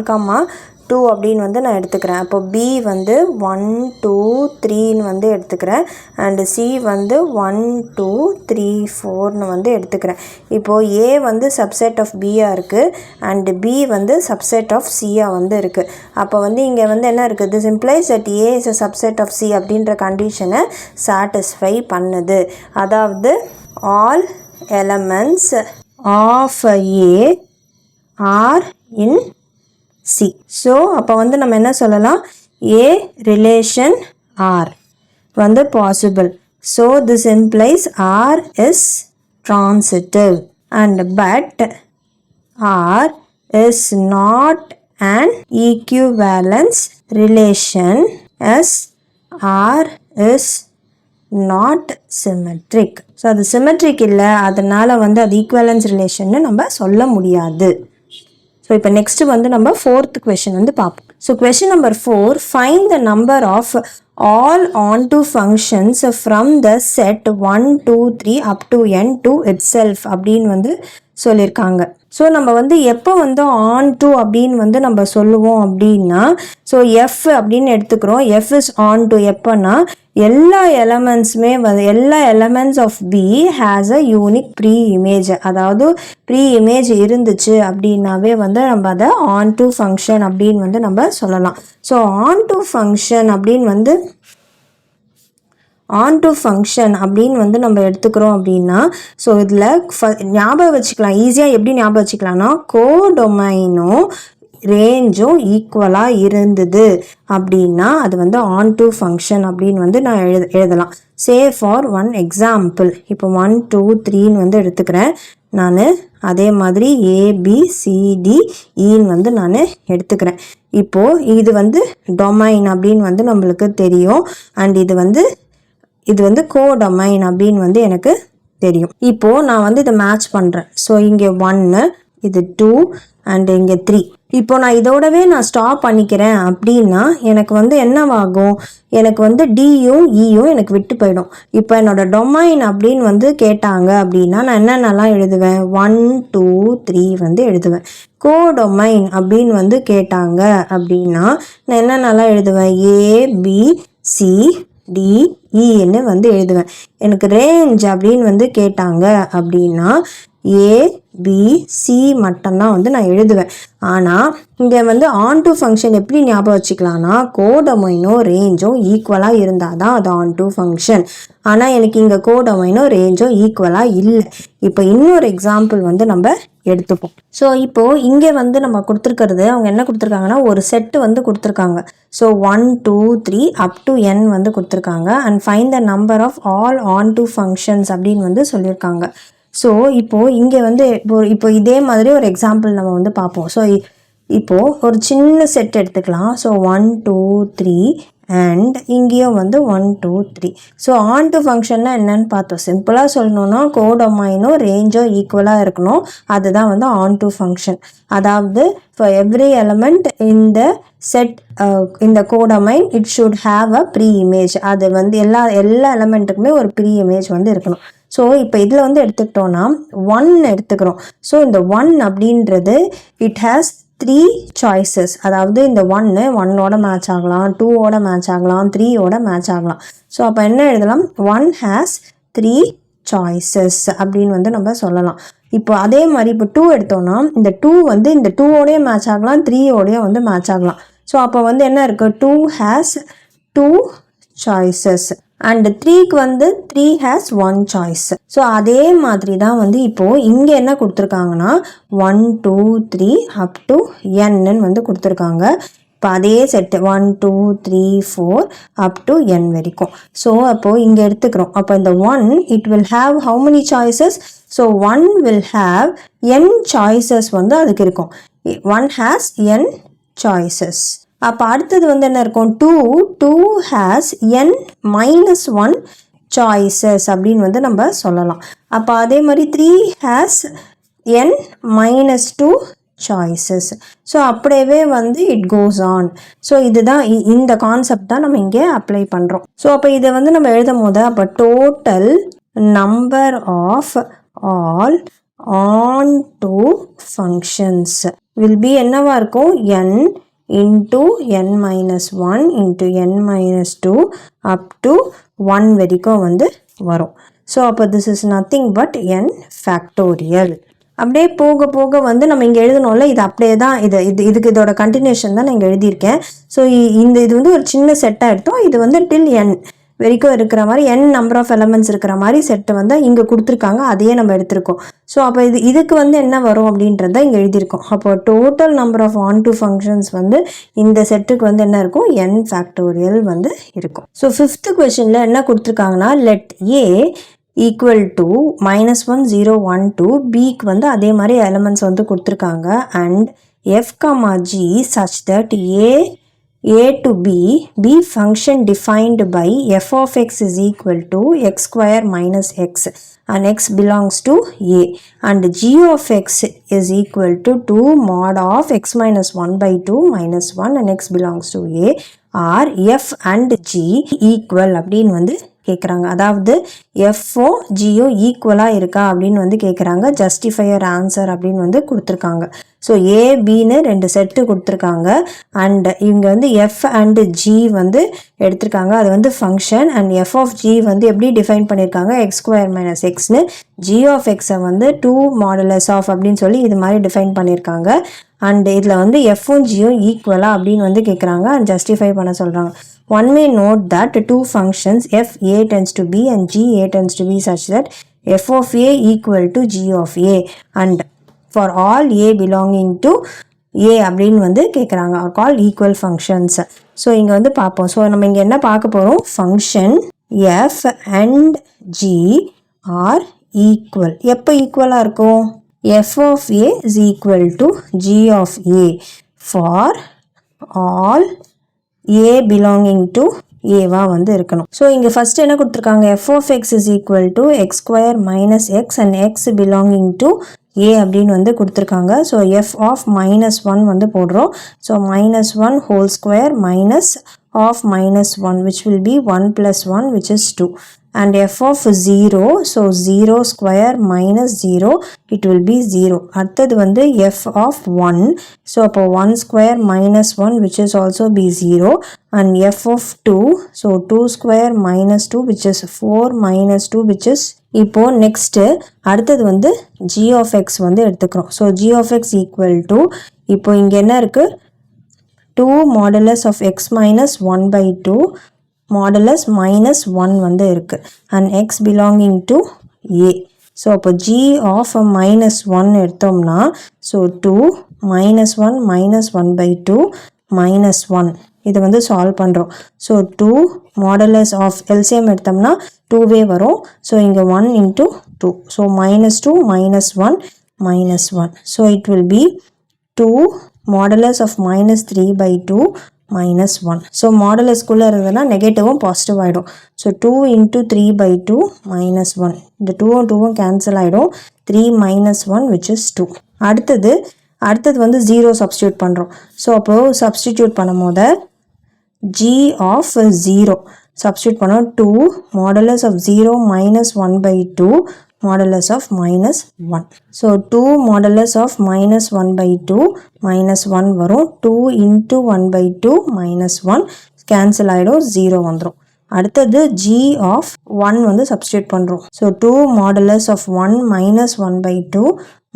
2 அப்படின்னு வந்து நான் எடுத்துக்கிறேன். அப்போ B வந்து 1, 2, 3ன்னு வந்து எடுத்துக்கிறேன். அண்டு C வந்து 1, 2, 3, 4ன்னு வந்து எடுத்துக்கிறேன். இப்போது A வந்து சப்செட் ஆஃப் Bயாக இருக்குது அண்டு B வந்து சப்செட் ஆஃப் Cயாக வந்து இருக்குது. அப்போ வந்து இங்கே வந்து என்ன இருக்குது, this implies that A is a subset of C அப்படின்ற கண்டிஷனை சாட்டிஸ்ஃபை பண்ணுது. அதாவது all elements of A are in C. ஸோ அப்போ வந்து நம்ம என்ன சொல்லலாம், A ரிலேஷன் R வந்து possible. So this implies R is transitive and but R is not an equivalence relation as R is not symmetric. So அது symmetric இல்லை, அதனால் வந்து அது ஈக்குவலன்ஸ் ரிலேஷன்னு நம்ம சொல்ல முடியாது. ஸோ இப்போ நெக்ஸ்ட்டு வந்து நம்ம 4th கொஷின் வந்து பார்ப்போம். So question number 4, find the number of all onto functions from the set 1, 2, 3 up to n to itself அப்படின்னு வந்து சொல்லியிருக்காங்க. ஸோ நம்ம வந்து எப்போ வந்து onto அப்படின்னு வந்து நம்ம சொல்லுவோம் அப்படின்னா, ஸோ F அப்படின்னு எடுத்துக்கிறோம். F is onto எப்போனா எல்லா எலமெண்ட்ஸுமே வந்து எல்லா elements of B has a unique pre image. அதாவது ப்ரீ இமேஜ் இருந்துச்சு அப்படின்னாவே வந்து நம்ம அதை onto ஃபங்க்ஷன் அப்படின்னு வந்து நம்ம சொல்லலாம். ஸோ onto ஃபங்க்ஷன் அப்படின்னு வந்து onto ஃபங்க்ஷன் அப்படின்னு வந்து நம்ம எடுத்துக்கிறோம் அப்படின்னா, ஸோ இதில் ஞாபகம் வச்சுக்கலாம். ஈஸியாக எப்படி ஞாபகம் வச்சுக்கலாம்னா, கோடொமைனும் ரேஞ்சும் ஈக்குவலாக இருந்தது அப்படின்னா அது வந்து onto ஃபங்க்ஷன் அப்படின்னு வந்து நான் எழுதலாம். சே ஃபார் ஒன் எக்ஸாம்பிள், இப்போ 1, 2, 3ன்னு வந்து எடுத்துக்கிறேன் நான். அதே மாதிரி ABCDEன்னு வந்து நான் எடுத்துக்கிறேன். இப்போது இது வந்து டொமைன் அப்படின்னு வந்து நம்மளுக்கு தெரியும் அண்ட் இது வந்து கோடொமைன் அப்படின்னு வந்து எனக்கு தெரியும். இப்போது நான் வந்து இதை மேட்ச் பண்ணுறேன். ஸோ இங்கே 1, இது 2 அண்ட் இங்கே 3. இப்போ நான் இதோடவே நான் ஸ்டாப் பண்ணிக்கிறேன் அப்படின்னா எனக்கு வந்து என்னவாகும், எனக்கு வந்து டியும் ஈயும் எனக்கு விட்டு போயிடும். இப்போ என்னோட டொமைன் அப்படின்னு வந்து கேட்டாங்க அப்படின்னா நான் என்னென்னலாம் எழுதுவேன், 1, 2, 3 வந்து எழுதுவேன். கோடொமைன் அப்படின்னு வந்து கேட்டாங்க அப்படின்னா நான் என்னென்னலாம் எழுதுவேன், ABCDEன்னு வந்து எழுதுவேன். எனக்கு ரேஞ்ச் அப்படின்னு வந்து கேட்டாங்க அப்படின்னா ABC மட்டும்தான் வந்து நான் எழுதுவேன். ஆனால் இங்கே வந்து onto ஃபங்க்ஷன் எப்படி ஞாபகம் வச்சுக்கலாம்னா, கோடொமைனோ ரேஞ்சோ ஈக்குவலாக இருந்தால் தான் அது onto ஃபங்க்ஷன். ஆனால் எனக்கு இங்கே கோடொமைனோ ரேஞ்சோ ஈக்குவலாக இல்லை. இப்போ இன்னொரு எக்ஸாம்பிள் வந்து நம்ம எடுத்துப்போம். ஸோ இப்போது இங்கே வந்து நம்ம கொடுத்துருக்கிறது, அவங்க என்ன கொடுத்துருக்காங்கன்னா ஒரு செட்டு வந்து கொடுத்துருக்காங்க. ஸோ 1, 2, 3 up to n வந்து கொடுத்துருக்காங்க and find the number of all onto functions அப்படின்னு வந்து சொல்லியிருக்காங்க. ஸோ இப்போது இங்கே வந்து இப்போ இதே மாதிரி ஒரு எக்ஸாம்பிள் நம்ம வந்து பார்ப்போம். ஸோ இப்போது ஒரு சின்ன செட் எடுத்துக்கலாம். ஸோ 1, 2, 3 அண்ட் இங்கேயும் வந்து 1, 2, 3. ஸோ onto ஃபங்க்ஷன்னா என்னன்னு பார்த்தோம். சிம்பிளாக சொல்லணும்னா கோடொமைனும் ரேஞ்சோ ஈக்குவலாக இருக்கணும், அதுதான் வந்து onto ஃபங்க்ஷன். அதாவது for every element in the set இந்த codomain it should have a pre image. அது வந்து எல்லா எலமெண்ட்டுக்குமே ஒரு ப்ரீ இமேஜ் வந்து இருக்கணும். ஸோ இப்போ இதில் வந்து எடுத்துக்கிட்டோன்னா 1 எடுத்துக்கிறோம். ஸோ இந்த 1 அப்படின்றது இட் ஹேஸ் 3 சாய்ஸஸ். அதாவது இந்த 1ஓட மேட்ச் ஆகலாம், 2ஓட மேட்ச் ஆகலாம், 3ஓட மேட்ச் ஆகலாம். ஸோ அப்போ என்ன எழுதலாம், 1 ஹேஸ் 3 சாய்ஸஸ் அப்படின்னு வந்து நம்ம சொல்லலாம். இப்போ அதே மாதிரி இப்போ 2 எடுத்தோம்னா இந்த 2 வந்து இந்த 2ஓடய மேட்ச் ஆகலாம், 3ஓடய வந்து மேட்ச் ஆகலாம். ஸோ அப்போ வந்து என்ன இருக்குது, 2 ஹேஸ் 2 சாய்ஸஸ் அண்ட் 3க்கு வந்து 3 ஹேஸ் 1 சாய்ஸ். ஸோ அதே மாதிரி தான் வந்து இப்போது இங்கே என்ன கொடுத்துருக்காங்கன்னா 1 2 3 அப் டு n வந்து கொடுத்துருக்காங்க. இப்போ அதே செட்டு 1 2 3 4 அப் டு n வரைக்கும். ஸோ அப்போது இங்கே எடுத்துக்கிறோம். அப்போ இந்த 1 it will have how many choices. So 1 will have n choices வந்து அதுக்கு இருக்கும். 1 ஹேஸ் n சாய்ஸஸ். அப்போ அடுத்தது வந்து என்ன இருக்கும், 2 ஹேஸ் n மைனஸ் 1 சாய்ஸஸ் அப்படின்னு வந்து நம்ம சொல்லலாம். அப்போ அதே மாதிரி 3 has n minus 2 choices. So அப்படியே வந்து இட் கோஸ் ஆன். ஸோ இதுதான் இந்த கான்செப்ட் தான் நம்ம இங்கே அப்ளை பண்ணுறோம். ஸோ அப்போ இதை வந்து நம்ம எழுதும் போது அப்போ total number of all onto functions will be என்னவா இருக்கும், n into n minus 1 into n minus 2 up to 1 வரைக்கும் வந்து வரும். ஸோ அப்போ this is nothing but n factorial. அப்படியே போக போக வந்து நம்ம இங்கே எழுதணும்ல, இது அப்படியே தான் இதுக்கு இதோட கண்டினியூஷன் தான் நான் இங்கே எழுதியிருக்கேன். ஸோ இது வந்து ஒரு சின்ன செட்டாக எடுத்தோம். இது வந்து டில் n வரைக்கும் இருக்கிற மாதிரி n நம்பர் ஆஃப் எலமெண்ட்ஸ் இருக்கிற மாதிரி செட்டு வந்து இங்கே கொடுத்துருக்காங்க, அதையே நம்ம எடுத்திருக்கோம். ஸோ அப்போ இதுக்கு வந்து என்ன வரும் அப்படின்றத இங்கே எழுதியிருக்கோம். அப்போ total number of onto functions வந்து இந்த செட்டுக்கு வந்து என்ன இருக்கும், n ஃபேக்டோரியல் வந்து இருக்கும். ஸோ 5th கொஸ்டினில் என்ன கொடுத்துருக்காங்கன்னா லெட் a ஈக்குவல் டு -1 0 1 2 பிக்கு வந்து அதே மாதிரி எலமெண்ட்ஸ் வந்து கொடுத்துருக்காங்க and f, g such that a to b function defined by f of x is equal to x square minus x and x belongs to a and g of x is equal to 2 mod of x minus 1 by 2 minus 1 and x belongs to a are f and g equal அப்படின்னு வந்து கேட்குறாங்க. அதாவது FO Jio ஈக்குவலாக இருக்கா அப்படின்னு வந்து கேட்குறாங்க. ஜஸ்டிஃபையர் answer அப்படின்னு வந்து கொடுத்துருக்காங்க. ஸோ ஏபின்னு 2 செட்டு கொடுத்துருக்காங்க அண்ட் இங்கே வந்து எஃப் அண்ட் ஜி வந்து எடுத்திருக்காங்க. அது வந்து function and F of G வந்து எப்படி டிஃபைன் பண்ணியிருக்காங்க, எக்ஸ் ஸ்கொயர் மைனஸ் எக்ஸ்னு, ஜி ஆஃப் எக்ஸை வந்து 2 மாடுலஸ் ஆஃப் அப்படின்னு சொல்லி இது மாதிரி டிஃபைன் பண்ணியிருக்காங்க. அண்ட் இதில் வந்து எஃப்பும் ஜியும் ஈக்குவலாக அப்படின்னு வந்து கேட்குறாங்க அண்ட் ஜஸ்டிஃபை பண்ண சொல்கிறாங்க. One may note that 2 functions f a tends to b and g a tends to b such that f of a equal to g of a and for all a belonging to a அப்படின்னு வந்து கேட்குறாங்க are called equal functions. So இங்கே வந்து பார்ப்போம். So நம்ம இங்கே என்ன பார்க்க போகிறோம், function f and g are equal. எப்போ ஈக்குவலாக இருக்கும், f of a is equal to g of a for all a belonging to ஏவா வந்து இருக்கணும். ஸோ இங்கே ஃபர்ஸ்ட் என்ன கொடுத்துருக்காங்க, f of x is equal to x square minus x and x belonging to a அப்படின்னு வந்து கொடுத்துருக்காங்க. So f of -1 வந்து போடுறோம். So -1 whole square minus of -1 which will be 1 plus 1 which is 2 and f of 0, so 0 square minus 0 it will be 0. அடுத்தது வந்து f of 1, so அப்போ 1 square minus 1 which is also be 0 and f of 2, so 2 square minus 2 which is 4 minus 2 which is இப்போ next அடுத்தது வந்து g of x வந்து எடுத்துக்கிறோம். so g of x equal to இப்போ இங்கே என்ன இருக்கு, 2 modulus of x minus 1 by 2 modulus minus 1 வந்து இருக்கு and x belonging to a. So அப்போ g of minus 1 எடுத்தோம்னா so 2 minus 1 minus 1 by 2 minus 1 இதை வந்து சால்வ் பண்ணுறோம். ஸோ 2 modulus of LCM எடுத்தோம்னா 2வே வரும். ஸோ இங்கே 1 into 2, so -2 minus 1 minus 1. So it will be 2 modulus of -3 by 2 minus 1. So மாடுலஸ்குள்ளே இருந்ததுன்னா நெகட்டிவும் பாசிட்டிவ் ஆகிடும். So 2 into 3 by 2 minus 1. இந்த 2வும் 2வும் கேன்சல் ஆகிடும். 3 minus 1 which is 2. அடுத்தது அடுத்தது வந்து 0 சப்ஸ்டியூட் பண்ணுறோம். ஸோ அப்போது சப்ஸ்டிடியூட் பண்ணும் போது g of 0 சப்ஸ்டியூட் பண்ணோம் 2 modulus of 0 minus 1/2 modulus of minus 1. So 2 modulus of minus 1/2 minus 1 வரும். 2 into 1/2 minus 1 cancel ஆயிடும் 0 வந்துரும். அடுத்தது g of 1 வந்து substitute பண்ணுறோம். So 2 modulus of 1 minus 1/2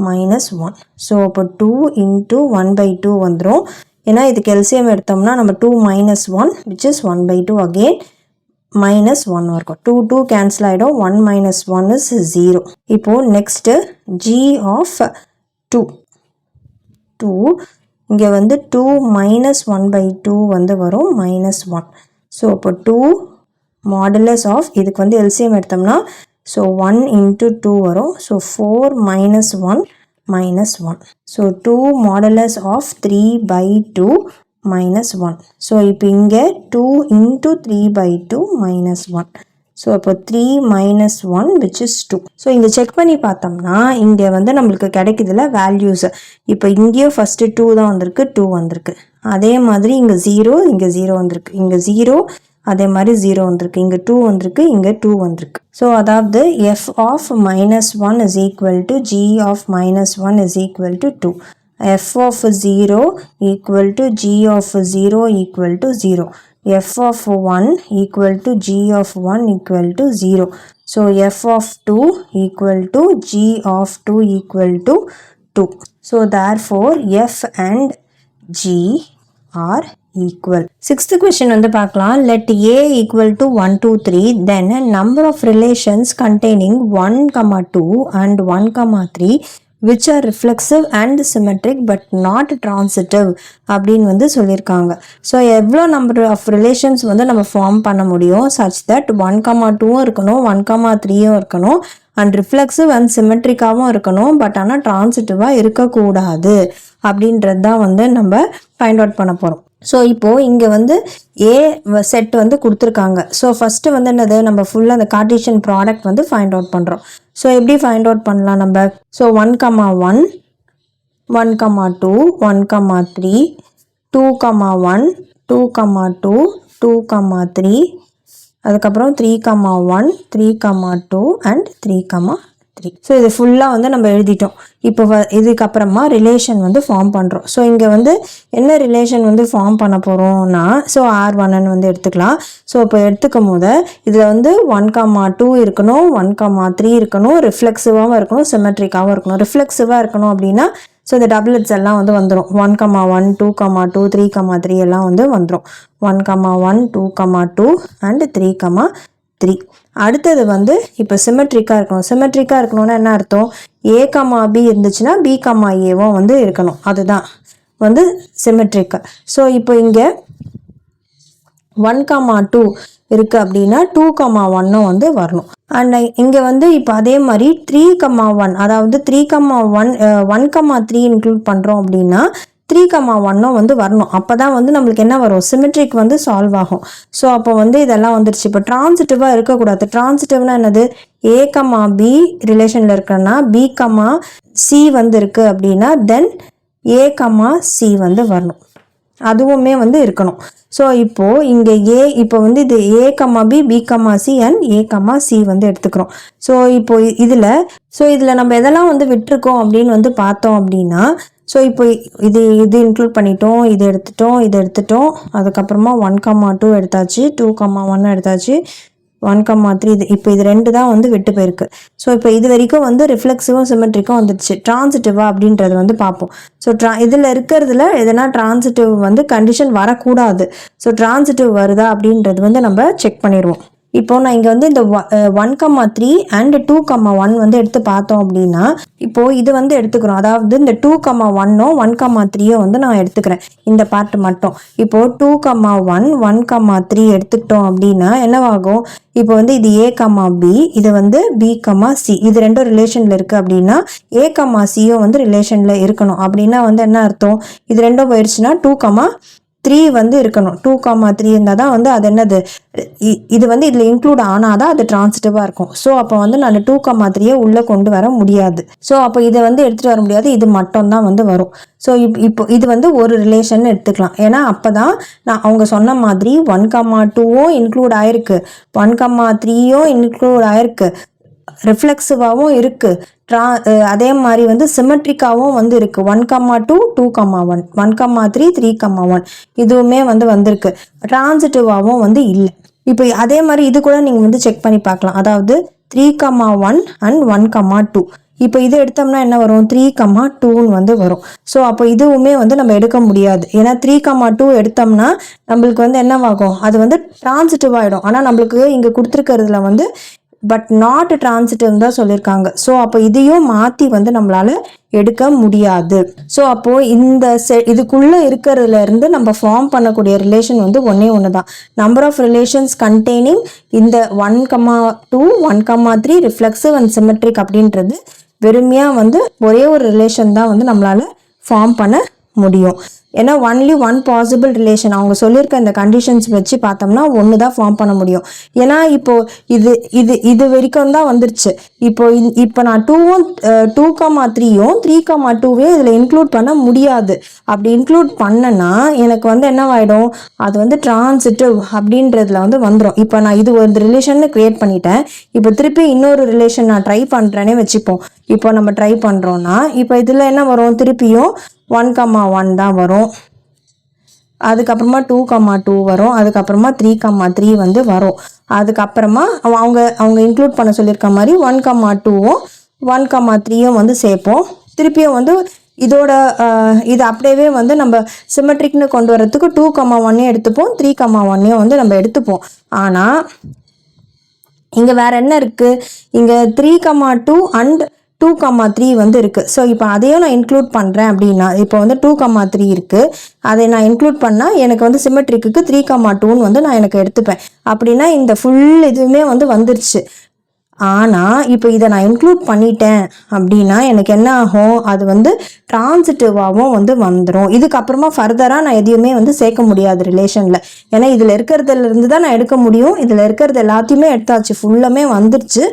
minus 1. So அப்போ 2 into 1/2 வந்துரும். ஏன்னா இதுக்கு LCM எடுத்தோம்னா நம்ம 2 minus 1 which is 1/2 again minus 1 இருக்கும். 2 2 cancel ஆகிடும். 1 minus 1 is 0. இப்போது next g of 2 இங்கே வந்து 2 minus 1/2 வந்து வரும் minus 1. ஸோ இப்போ 2 modulus of இதுக்கு வந்து LCM எடுத்தோம்னா ஸோ 1 into 2 வரும். So 4 minus 1 minus 1. So 2 modulus of 3/2 minus 1. So இப்போ இங்கே 2 into 3/2 minus 1. ஸோ இப்போ 3 minus 1 which is 2. ஸோ இங்கே செக் பண்ணி பார்த்தோம்னா இங்கே வந்து நம்மளுக்கு கிடைக்குதுல வேல்யூஸ். இப்போ இங்கேயும் ஃபஸ்ட்டு 2 தான் வந்திருக்கு, 2 வந்திருக்கு. அதே மாதிரி இங்கே 0 வந்திருக்கு, இங்கே 0 அதே மாதிரி 0 வந்திருக்கு, இங்கே 2 வந்திருக்கு, இங்கே 2 வந்திருக்கு. ஸோ அதாவது f of minus 1 is equal to g of minus 1 is equal to 2. f of 0 equal to g of 0 equal to 0. f of 1 equal to g of 1 equal to 0. So f of 2 equal to g of 2 equal to 2. So therefore f and g are equal. Sixth question வந்து பார்க்கலாம். Let a equal to 1 2 3 then number of relations containing 1 2 and 1 3 which are reflexive and symmetric but not transitive அப்படின்னு வந்து சொல்லியிருக்காங்க. So எவ்வளோ number of relations வந்து நம்ம form பண்ண முடியும் such that 1 2 இருக்கணும், 1 3 இருக்கணும், அண்ட் ரிஃப்ளெக்சிவ் அண்ட் சிமெட்ரிக்காகவும் இருக்கணும், பட் ஆனால் டிரான்சிட்டிவாக இருக்கக்கூடாது அப்படின்றது தான் வந்து நம்ம ஃபைண்ட் அவுட் பண்ண போகிறோம். ஸோ இப்போது இங்கே வந்து ஏ செட் வந்து கொடுத்துருக்காங்க. ஸோ ஃபஸ்ட்டு வந்து என்னது, நம்ம ஃபுல்லாக அந்த கார்ட்டீசியன் ப்ராடக்ட் வந்து ஃபைண்ட் அவுட் பண்ணுறோம். ஸோ எப்படி ஃபைண்ட் அவுட் பண்ணலாம் நம்ம? ஸோ 1 1 1 2 1 3 2 1 2 2 2 3 அதுக்கப்புறம் 3 1 3 2 அண்ட் 3 3. ஸோ இது ஃபுல்லாக வந்து நம்ம எழுதிட்டோம். இப்போ இதுக்கப்புறமா ரிலேஷன் வந்து ஃபார்ம் பண்ணுறோம். ஸோ இங்கே வந்து என்ன ரிலேஷன் வந்து ஃபார்ம் பண்ண போகிறோம்னா, ஸோ R1 வந்து எடுத்துக்கலாம். ஸோ இப்போ எடுத்துக்கும் போது இதில் வந்து 1 2 இருக்கணும், 1 3 இருக்கணும், ரிஃப்ளெக்சிவாகவும் இருக்கணும், சிமெட்ரிக்காகவும் இருக்கணும். ரிஃப்ளெக்சிவாக இருக்கணும் அப்படின்னா ஸோ இந்த டபுள்ஸ் எல்லாம் வந்து வந்துடும். 1 1 2 2 3 3 எல்லாம் வந்து வந்துடும். 1 1 2 2 அண்ட் 3 3. அடுத்தது வந்து இப்போ சிமெட்ரிக்காக இருக்கணும். சிமெட்ரிக்காக இருக்கணும்னா என்ன அர்த்தம்? A B இருந்துச்சுன்னா B Aவும் வந்து இருக்கணும். அதுதான் வந்து சிமெட்ரிக்கல். ஸோ இப்போ இங்கே 1 2 இருக்குது அப்படின்னா 2 1 வந்து வரணும். அண்ட் இங்கே வந்து இப்போ அதே மாதிரி 3 1 அதாவது 3 1 3 இன்க்ளூட் பண்ணுறோம் அப்படின்னா 3 1 வந்து வரணும். அப்போ தான் வந்து நம்மளுக்கு என்ன வரும், சிமெட்ரிக் வந்து சால்வ் ஆகும். ஸோ அப்போ வந்து இதெல்லாம் வந்துருச்சு. இப்போ டிரான்சிட்டிவாக இருக்கக்கூடாது. டிரான்சிட்டிவ்னா என்னது? A B ரிலேஷனில் இருக்குன்னா B C வந்து இருக்குது அப்படின்னா தென் A C வந்து வரணும். அதுவுமே வந்து இருக்கணும். ஸோ இப்போது இங்கே இப்போ வந்து இது A B B C and A C வந்து எடுத்துக்கிறோம். ஸோ இப்போ இதில் நம்ம எதெல்லாம் வந்து விட்டுருக்கோம் அப்படின்னு வந்து பார்த்தோம் அப்படின்னா, ஸோ இப்போ இது இன்க்ளூட் பண்ணிட்டோம், இது எடுத்துட்டோம். அதுக்கப்புறமா 1 2 எடுத்தாச்சு, 2 1 எடுத்தாச்சு, 1 3 இப்போ இது 2 தான் வந்து விட்டு போயிருக்கு. ஸோ இப்போ இது வரைக்கும் வந்து ரிஃப்ளெக்சிவும் சிமெட்ரிக்கும் வந்துடுச்சு. டிரான்சிட்டிவா அப்படின்றது வந்து பார்ப்போம். ஸோ இதில் இருக்கிறதுல எதனா டிரான்சிட்டிவ் வந்து கண்டிஷன் வரக்கூடாது. ஸோ டிரான்சிட்டிவ் வருதா அப்படின்றது வந்து நம்ம செக் பண்ணிடுவோம். இப்போ நான் இங்கே வந்து இந்த 1 3 அண்ட் 2 1 வந்து எடுத்து பார்த்தோம் அப்படின்னா, இப்போது இது வந்து எடுத்துக்கிறோம். அதாவது இந்த 2 1 1 3 வந்து நான் எடுத்துக்கிறேன், இந்த பார்ட் மட்டும். இப்போது 2 1 1 3 எடுத்துக்கிட்டோம் அப்படின்னா என்னவாகும்? இப்போ வந்து இது A B, இது வந்து B C, இது ரெண்டும் ரிலேஷனில் இருக்குது அப்படின்னா A Cயும் வந்து ரிலேஷனில் இருக்கணும். அப்படின்னா வந்து என்ன அர்த்தம்? இது ரெண்டும் போயிடுச்சுன்னா 2 3 வந்து இருக்கணும். 2,3 இருந்தால் தான் வந்து அது என்னது, இது வந்து இதில் இன்க்ளூட் ஆனால் தான் அது டிரான்சிட்டிவாக இருக்கும். ஸோ அப்போ வந்து நான் 2,3 உள்ளே கொண்டு வர முடியாது. ஸோ அப்போ இதை வந்து எடுத்துகிட்டு வர முடியாது, இது மட்டும் தான் வந்து வரும். ஸோ இப்போ இது வந்து ஒரு ரிலேஷன் எடுத்துக்கலாம். ஏன்னா அப்போ தான் நான் அவங்க சொன்ன மாதிரி 1,2வும் இன்க்ளூட் ஆயிருக்கு, 1,3யும் இன்க்ளூட் ஆயிருக்கு, ரிஃப்ளெக்சிவாகவும் இருக்குது, அதே மாதிரி வந்து சிமெட்ரிக்காகவும் வந்து இருக்குது. 1,2 2,1 1,3 3,1 இதுவுமே வந்து வந்திருக்கு. டிரான்சிட்டிவாகவும் வந்து இல்லை. இப்போ அதே மாதிரி இது கூட நீங்கள் வந்து செக் பண்ணி பார்க்கலாம். அதாவது 3,1 அண்ட் 1,2 இப்போ இது எடுத்தோம்னா என்ன வரும், 3,2ன்னு வந்து வரும். ஸோ அப்போ இதுவுமே வந்து நம்ம எடுக்க முடியாது. ஏன்னா 3,2 எடுத்தோம்னா நம்மளுக்கு வந்து என்னவாகும், அது வந்து டிரான்சிட்டிவ் ஆகிடும். ஆனால் நம்மளுக்கு இங்கே கொடுத்துருக்கிறதுல வந்து பட் நாட் டிரான்சிட்டிவ் தான் சொல்லியிருக்காங்க. ஸோ அப்போ இதையும் மாற்றி வந்து நம்மளால எடுக்க முடியாது. ஸோ அப்போது இந்த இதுக்குள்ளே இருக்கிறதுல இருந்து நம்ம ஃபார்ம் பண்ணக்கூடிய ரிலேஷன் வந்து ஒன்று தான். நம்பர் ஆஃப் ரிலேஷன்ஸ் கண்டெய்னிங் இந்த 1,2 1,3 ரிஃப்ளெக்சிவ் அண்ட் சிமெட்ரிக் அப்படின்றது வெறுமையாக வந்து ஒரே ஒரு ரிலேஷன் தான் வந்து நம்மளால ஃபார்ம் பண்ண முடியும். ஏன்னா ஒன்லி ஒன் பாசிபிள் ரிலேஷன் அவங்க சொல்லியிருக்க இந்த கண்டிஷன்ஸ் வச்சு பார்த்தோம்னா ஒன்று தான் ஃபார்ம் பண்ண முடியும். ஏன்னா இப்போ இது வரைக்கும் தான் வந்துருச்சு. இப்போ நான் 2,3யும் 3,2வையும் இதில் இன்க்ளூட் பண்ண முடியாது. அப்படி இன்க்ளூட் பண்ணனா எனக்கு வந்து என்னவாயிடும், அது வந்து டிரான்சிட்டிவ் அப்படின்றதுல வந்து வந்துடும். இப்போ நான் இது ஒரு ரிலேஷன் கிரியேட் பண்ணிட்டேன். இப்போ திருப்பி இன்னொரு ரிலேஷன் நான் ட்ரை பண்ணுறேனே வச்சுப்போம். இப்போ நம்ம ட்ரை பண்ணுறோன்னா இப்போ இதில் என்ன வரும், திருப்பியும் 1,1 தான் வரும், அதுக்கப்புறமா 2,2 வரும், அதுக்கப்புறமா 3,3 வந்து வரும். அதுக்கப்புறமா அவங்க இன்க்ளூட் பண்ண சொல்லியிருக்க மாதிரி 1,2வும் 1,3யும் வந்து சேர்ப்போம். திருப்பியும் வந்து இதோட இது அப்படியே வந்து நம்ம சிமெட்ரிக்னு கொண்டு வரதுக்கு 2,1 எடுத்துப்போம், 3,1 வந்து நம்ம எடுத்துப்போம். ஆனால் இங்கே வேற என்ன இருக்குது, இங்கே 3,2 அண்ட் 2,3 வந்து இருக்குது. ஸோ இப்போ அதையும் நான் இன்க்ளூட் பண்ணுறேன் அப்படின்னா, இப்போ வந்து 2,3 இருக்குது, அதை நான் இன்க்ளூட் பண்ணால் எனக்கு வந்து சிமெட்ரிக்கு 3,2ன்னு வந்து நான் எனக்கு எடுத்துப்பேன். அப்படின்னா இந்த ஃபுல் இதுவுமே வந்து வந்துருச்சு. ஆனால் இப்போ இதை நான் இன்க்ளூட் பண்ணிட்டேன் அப்படின்னா எனக்கு என்ன ஆகும், அது வந்து டிரான்சிட்டிவாகவும் வந்து வந்துடும். இதுக்கப்புறமா ஃபர்தராக நான் எதையுமே வந்து சேர்க்க முடியாது ரிலேஷனில். ஏன்னா இதில் இருக்கிறதுலேருந்து தான் நான் எடுக்க முடியும். இதில் இருக்கிறது எல்லாத்தையுமே எடுத்தாச்சு, ஃபுல்லுமே வந்துருச்சு.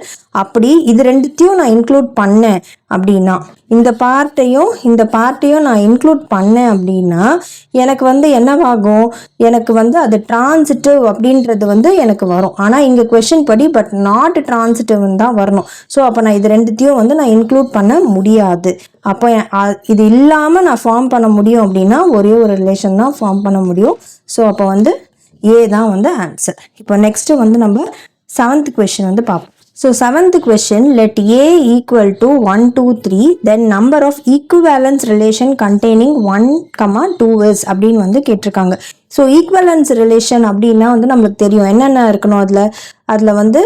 அப்படி இது ரெண்டுத்தையும் நான் இன்க்ளூட் பண்ணேன் அப்படின்னா, இந்த பார்ட்டையும் நான் இன்க்ளூட் பண்ணேன் அப்படின்னா எனக்கு வந்து என்னவாகும், எனக்கு வந்து அது டிரான்சிட்டிவ் அப்படின்றது வந்து எனக்கு வரும். ஆனால் இங்கே கொஷின் படி பட் நாட் டிரான்சிட்டிவ்னு தான் வரணும். ஸோ அப்போ நான் இது ரெண்டுத்தையும் வந்து நான் இன்க்ளூட் பண்ண முடியாது. அப்போ இது இல்லாமல் நான் ஃபார்ம் பண்ண முடியும் அப்படின்னா ஒரே ஒரு ரிலேஷன் தான் ஃபார்ம் பண்ண முடியும். ஸோ அப்போ வந்து ஏ தான் வந்து ஆன்சர். இப்போ நெக்ஸ்ட்டு வந்து நம்ம 7th கொஷின் வந்து பார்ப்போம். So 7th question, let A equal to 1, 2, 3, then number of equivalence relation containing 1, 2 is அப்படின்னு வந்து கேட்டிருக்காங்க. ஸோ ஈக்குவலன்ஸ் ரிலேஷன் அப்படின்னா வந்து நம்மளுக்கு தெரியும் என்னென்ன இருக்கணும், அதில் வந்து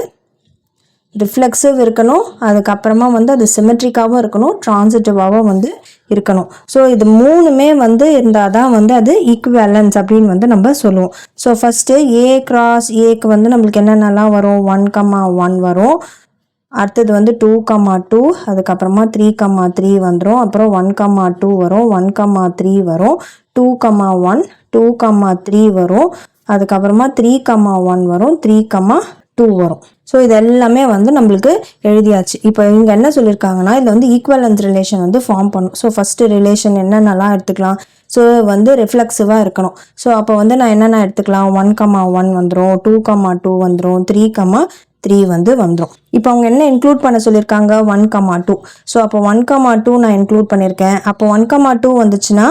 ரிஃப்ளெக்சிவ் இருக்கணும், அதுக்கப்புறமா வந்து அது சிமெட்ரிக்காகவும் இருக்கணும், டிரான்சிட்டிவாகவும் வந்து இருக்கணும். ஸோ இது மூணுமே வந்து இருந்தால் தான் வந்து அது ஈக்குவலன்ஸ் அப்படின்னு வந்து நம்ம சொல்லுவோம். ஸோ ஃபஸ்ட்டு ஏ கிராஸ் ஏக்கு வந்து நம்மளுக்கு என்னென்னலாம் வரும், 1,1 வரும், அடுத்தது வந்து 2,2, அதுக்கப்புறமா 3,3 வந்துடும், அப்புறம் 1,2 வரும், 1,3 வரும், 2,1 2,3 வரும், அதுக்கப்புறமா 3,1 வரும், 3,2 வரும். ஸோ இது எல்லாமே வந்து நம்மளுக்கு எழுதியாச்சு. இப்போ இங்கே என்ன சொல்லியிருக்காங்கன்னா இதில் வந்து ஈக்குவலன்ஸ் ரிலேஷன் வந்து ஃபார்ம் பண்ணும். ஸோ ஃபஸ்ட்டு ரிலேஷன் என்னென்னலாம் எடுத்துக்கலாம், ஸோ வந்து ரிஃப்ளெக்சிவாக இருக்கணும். ஸோ அப்போ வந்து நான் என்னென்ன எடுத்துக்கலாம், 1,1 வந்துடும், 2,2 வந்துடும், 3,3 வந்து வந்துடும். இப்போ அவங்க என்ன இன்க்ளூட் பண்ண சொல்லியிருக்காங்க, 1,2. ஸோ அப்போ 1,2 நான் இன்க்ளூட் பண்ணியிருக்கேன். அப்போ 1,2 வந்துச்சுன்னா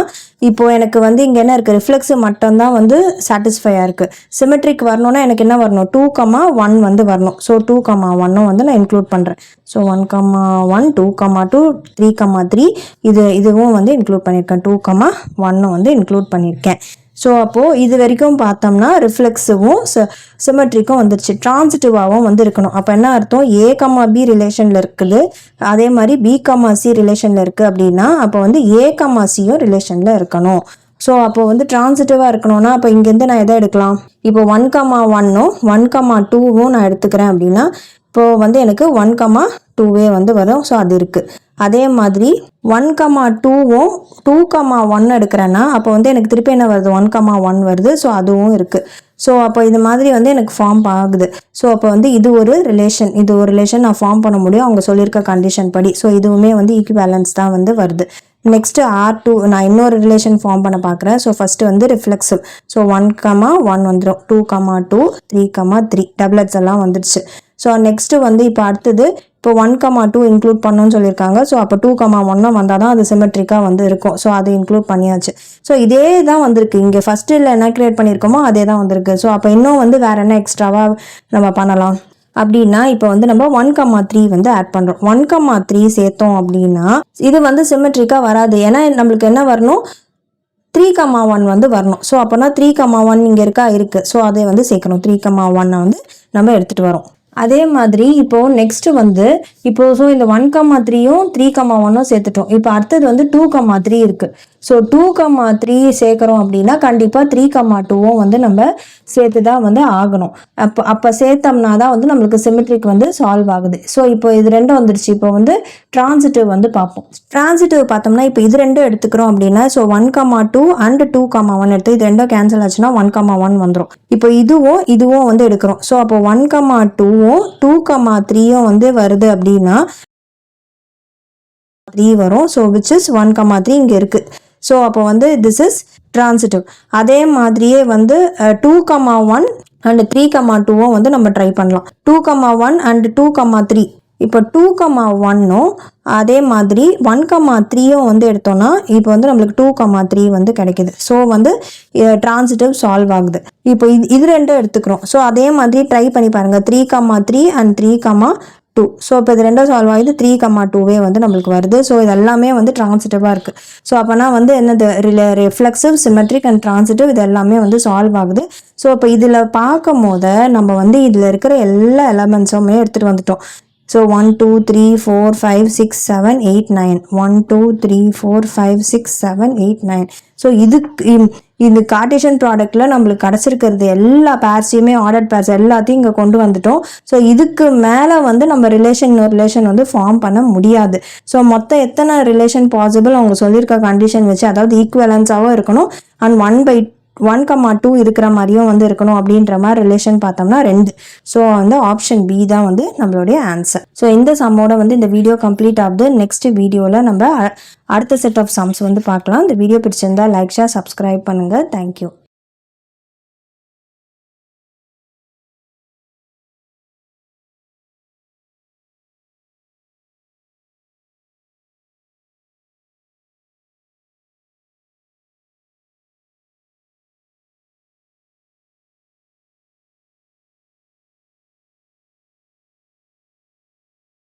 இப்போ எனக்கு வந்து இங்கே என்ன இருக்குது, ரிஃப்ளெக்ஸிவ் மட்டும்தான் வந்து சாட்டிஸ்ஃபையாக இருக்குது. சிமெட்ரிக் வரணும்னா எனக்கு என்ன வரணும், 2,1 வந்து வரணும். ஸோ 2,1 வந்து நான் இன்க்ளூட் பண்ணுறேன். ஸோ 1,1 2,2 3,3 இதுவும் வந்து இன்க்ளூட் பண்ணியிருக்கேன், 2,1 வந்து இன்க்ளூட் பண்ணியிருக்கேன். ஸோ அப்போது இது வரைக்கும் பார்த்தோம்னா ரிஃப்ளெக்ஸிவும் சிமெட்ரிக்கும் வந்துருச்சு, டிரான்சிட்டிவாகவும் வந்து இருக்கணும். அப்போ என்ன அர்த்தம், A, B ரிலேஷனில் இருக்குது, அதே மாதிரி B, C ரிலேஷனில் இருக்குது அப்படின்னா அப்போ வந்து A, Cயும் ரிலேஷனில் இருக்கணும். ஸோ அப்போ வந்து டிரான்சிட்டிவாக இருக்கணும்னா அப்போ இங்கேருந்து நான் எதை எடுக்கலாம், இப்போ 1,1ம் 1,2வும் நான் எடுத்துக்கிறேன் அப்படின்னா இப்போது வந்து எனக்கு 1,2 வந்து வரும். ஸோ அது இருக்குது. அதே மாதிரி 1,2வும் 2,1 எடுக்கிறேன்னா அப்போ வந்து எனக்கு திருப்பி என்ன வருது 1,1 வருது. ஸோ அதுவும் இருக்குது. ஸோ அப்போ இது மாதிரி வந்து எனக்கு ஃபார்ம் ஆகுது. ஸோ அப்போ வந்து இது ஒரு ரிலேஷன் நான் ஃபார்ம் பண்ண முடியும் அவங்க சொல்லியிருக்க கண்டிஷன் படி. ஸோ இதுவுமே வந்து ஈக்குவேலன்ஸ் தான் வந்து வருது. நெக்ஸ்ட்டு R2 நான் இன்னொரு ரிலேஷன் ஃபார்ம் பண்ண பார்க்குறேன். ஸோ ஃபஸ்ட்டு வந்து ரிஃப்ளெக்சிவ். ஸோ 1,1 வந்துடும், 2,2 3,3 டபுளட்ஸ் எல்லாம் வந்துடுச்சு. ஸோ நெக்ஸ்ட்டு வந்து இப்போ அடுத்தது இப்போ 1,2 இன்க்ளூட் பண்ணணும்னு சொல்லியிருக்காங்க. ஸோ அப்போ 2,1 வந்தால் தான் அது சிமெட்ரிக்காக வந்து இருக்கும். ஸோ அது இன்க்ளூட் பண்ணியாச்சு. ஸோ இதே தான் வந்திருக்கு, இங்கே ஃபஸ்ட்டில் என்ன க்ரியேட் பண்ணியிருக்கோமோ அதே தான் வந்திருக்கு. ஸோ அப்போ இன்னும் வந்து வேறு என்ன எக்ஸ்ட்ராவாக நம்ம பண்ணலாம் அப்படின்னா இப்போ வந்து நம்ம 1,3 வந்து ஆட் பண்ணுறோம். 1,3 சேர்த்தோம் அப்படின்னா இது வந்து சிமெட்ரிக்காக வராது. ஏன்னா நம்மளுக்கு என்ன வரணும், 3,1 வந்து வரணும். ஸோ அப்போனா 3,1 இங்கே இருக்குது. ஸோ அதை வந்து சேர்க்கணும். 3,1 வந்து நம்ம எடுத்துகிட்டு வரோம். அதே மாதிரி இப்போது நெக்ஸ்ட்டு வந்து இப்போது ஸோ இந்த 1,3யும் 3,1 சேர்த்துட்டோம். இப்போ அடுத்தது வந்து 2,3 இருக்குது. ஸோ 2,3 சேர்க்குறோம் அப்படின்னா கண்டிப்பாக 3,2வும் வந்து நம்ம சேர்த்து தான் வந்து ஆகணும். அப்போ சேர்த்தோம்னா தான் வந்து நம்மளுக்கு சிமெட்ரிக் வந்து சால்வ் ஆகுது. ஸோ இப்போ இது ரெண்டும் வந்துடுச்சு. இப்போ வந்து ட்ரான்சிட்டிவ் வந்து பார்ப்போம். ட்ரான்சிட்டிவ் பார்த்தோம்னா இப்போ இது ரெண்டும் எடுத்துக்கிறோம் அப்படின்னா ஸோ 1,2 அண்ட் 2,1 எடுத்து இது ரெண்டும் கேன்சல் ஆச்சுன்னா 1,1 வந்துடும். இப்போ இதுவும் வந்து எடுக்கிறோம். ஸோ அப்போ 1,2வும் 2,3யும் வந்து வருது அப்படின்னா 3 வரும். ஸோ விச் இஸ் 1,3 இங்கே இருக்குது. ஸோ அப்போ வந்து திஸ் இஸ் ட்ரான்சிட்டிவ். அதே மாதிரியே வந்து 2,1 அண்ட் 3,2வும் வந்து நம்ம ட்ரை பண்ணலாம். 2,1 அண்ட் 2,3 இப்போ 2,1ம் அதே மாதிரி 1,3யும் வந்து எடுத்தோம்னா இப்போ வந்து நம்மளுக்கு 2,3 வந்து கிடைக்குது. ஸோ வந்து ட்ரான்சிட்டிவ் சால்வ் ஆகுது. இப்போ இது ரெண்டும் எடுத்துக்கிறோம். ஸோ அதே மாதிரி ட்ரை பண்ணி பாருங்கள். 3,3 அண்ட் 3,2. ஸோ இப்போ இது ரெண்டும் சால்வ் ஆகிது. 3,2வே வந்து நம்மளுக்கு வருது. ஸோ இது எல்லாமே வந்து ட்ரான்சிட்டிவாக இருக்குது. ஸோ அப்போனா வந்து என்னது ரிஃப்ளெக்சிவ், சிமெட்ரிக் அண்ட் ட்ரான்சிட்டிவ் இது எல்லாமே வந்து சால்வ் ஆகுது. ஸோ இப்போ இதில் பார்க்கும் போது நம்ம வந்து இதில் இருக்கிற எல்லா எலமெண்ட்ஸுமே எடுத்துகிட்டு வந்துட்டோம். ஸோ 1 2 3 4 5 6 7 8 9 1 2 3 4 5 6 7 8 9. ஸோ இது கார்ட்டீசியன் ப்ராடக்டில் நம்மளுக்கு கிடச்சிருக்கிறது எல்லா பேர்ஸையுமே ஆர்டர்ட் பேர்ஸ் எல்லாத்தையும் இங்கே கொண்டு வந்துட்டோம். ஸோ இதுக்கு மேலே வந்து நம்ம ரிலேஷன் வந்து ஃபார்ம் பண்ண முடியாது. ஸோ மொத்தம் எத்தனை ரிலேஷன் பாசிபிள் அவங்க சொல்லியிருக்க கண்டிஷன் வச்சு, அதாவது ஈக்குவலன்ஸாகவும் இருக்கணும் அண்ட் 1,2 இருக்கிற மாதிரியும் வந்து இருக்கணும் அப்படின்ற மாதிரி ரிலேஷன் பார்த்தோம்னா 2. ஸோ வந்து ஆப்ஷன் பி தான் வந்து நம்மளுடைய ஆன்சர். ஸோ இந்த சம்மோட வந்து இந்த வீடியோ கம்ப்ளீட் ஆகுது. நெக்ஸ்ட் வீடியோவில் நம்ம அடுத்த செட் ஆஃப் சம்ஸ் வந்து பார்க்கலாம். இந்த வீடியோ பிடிச்சிருந்தா லைக், ஷேர், சப்ஸ்கிரைப் பண்ணுங்கள். தேங்க்யூ.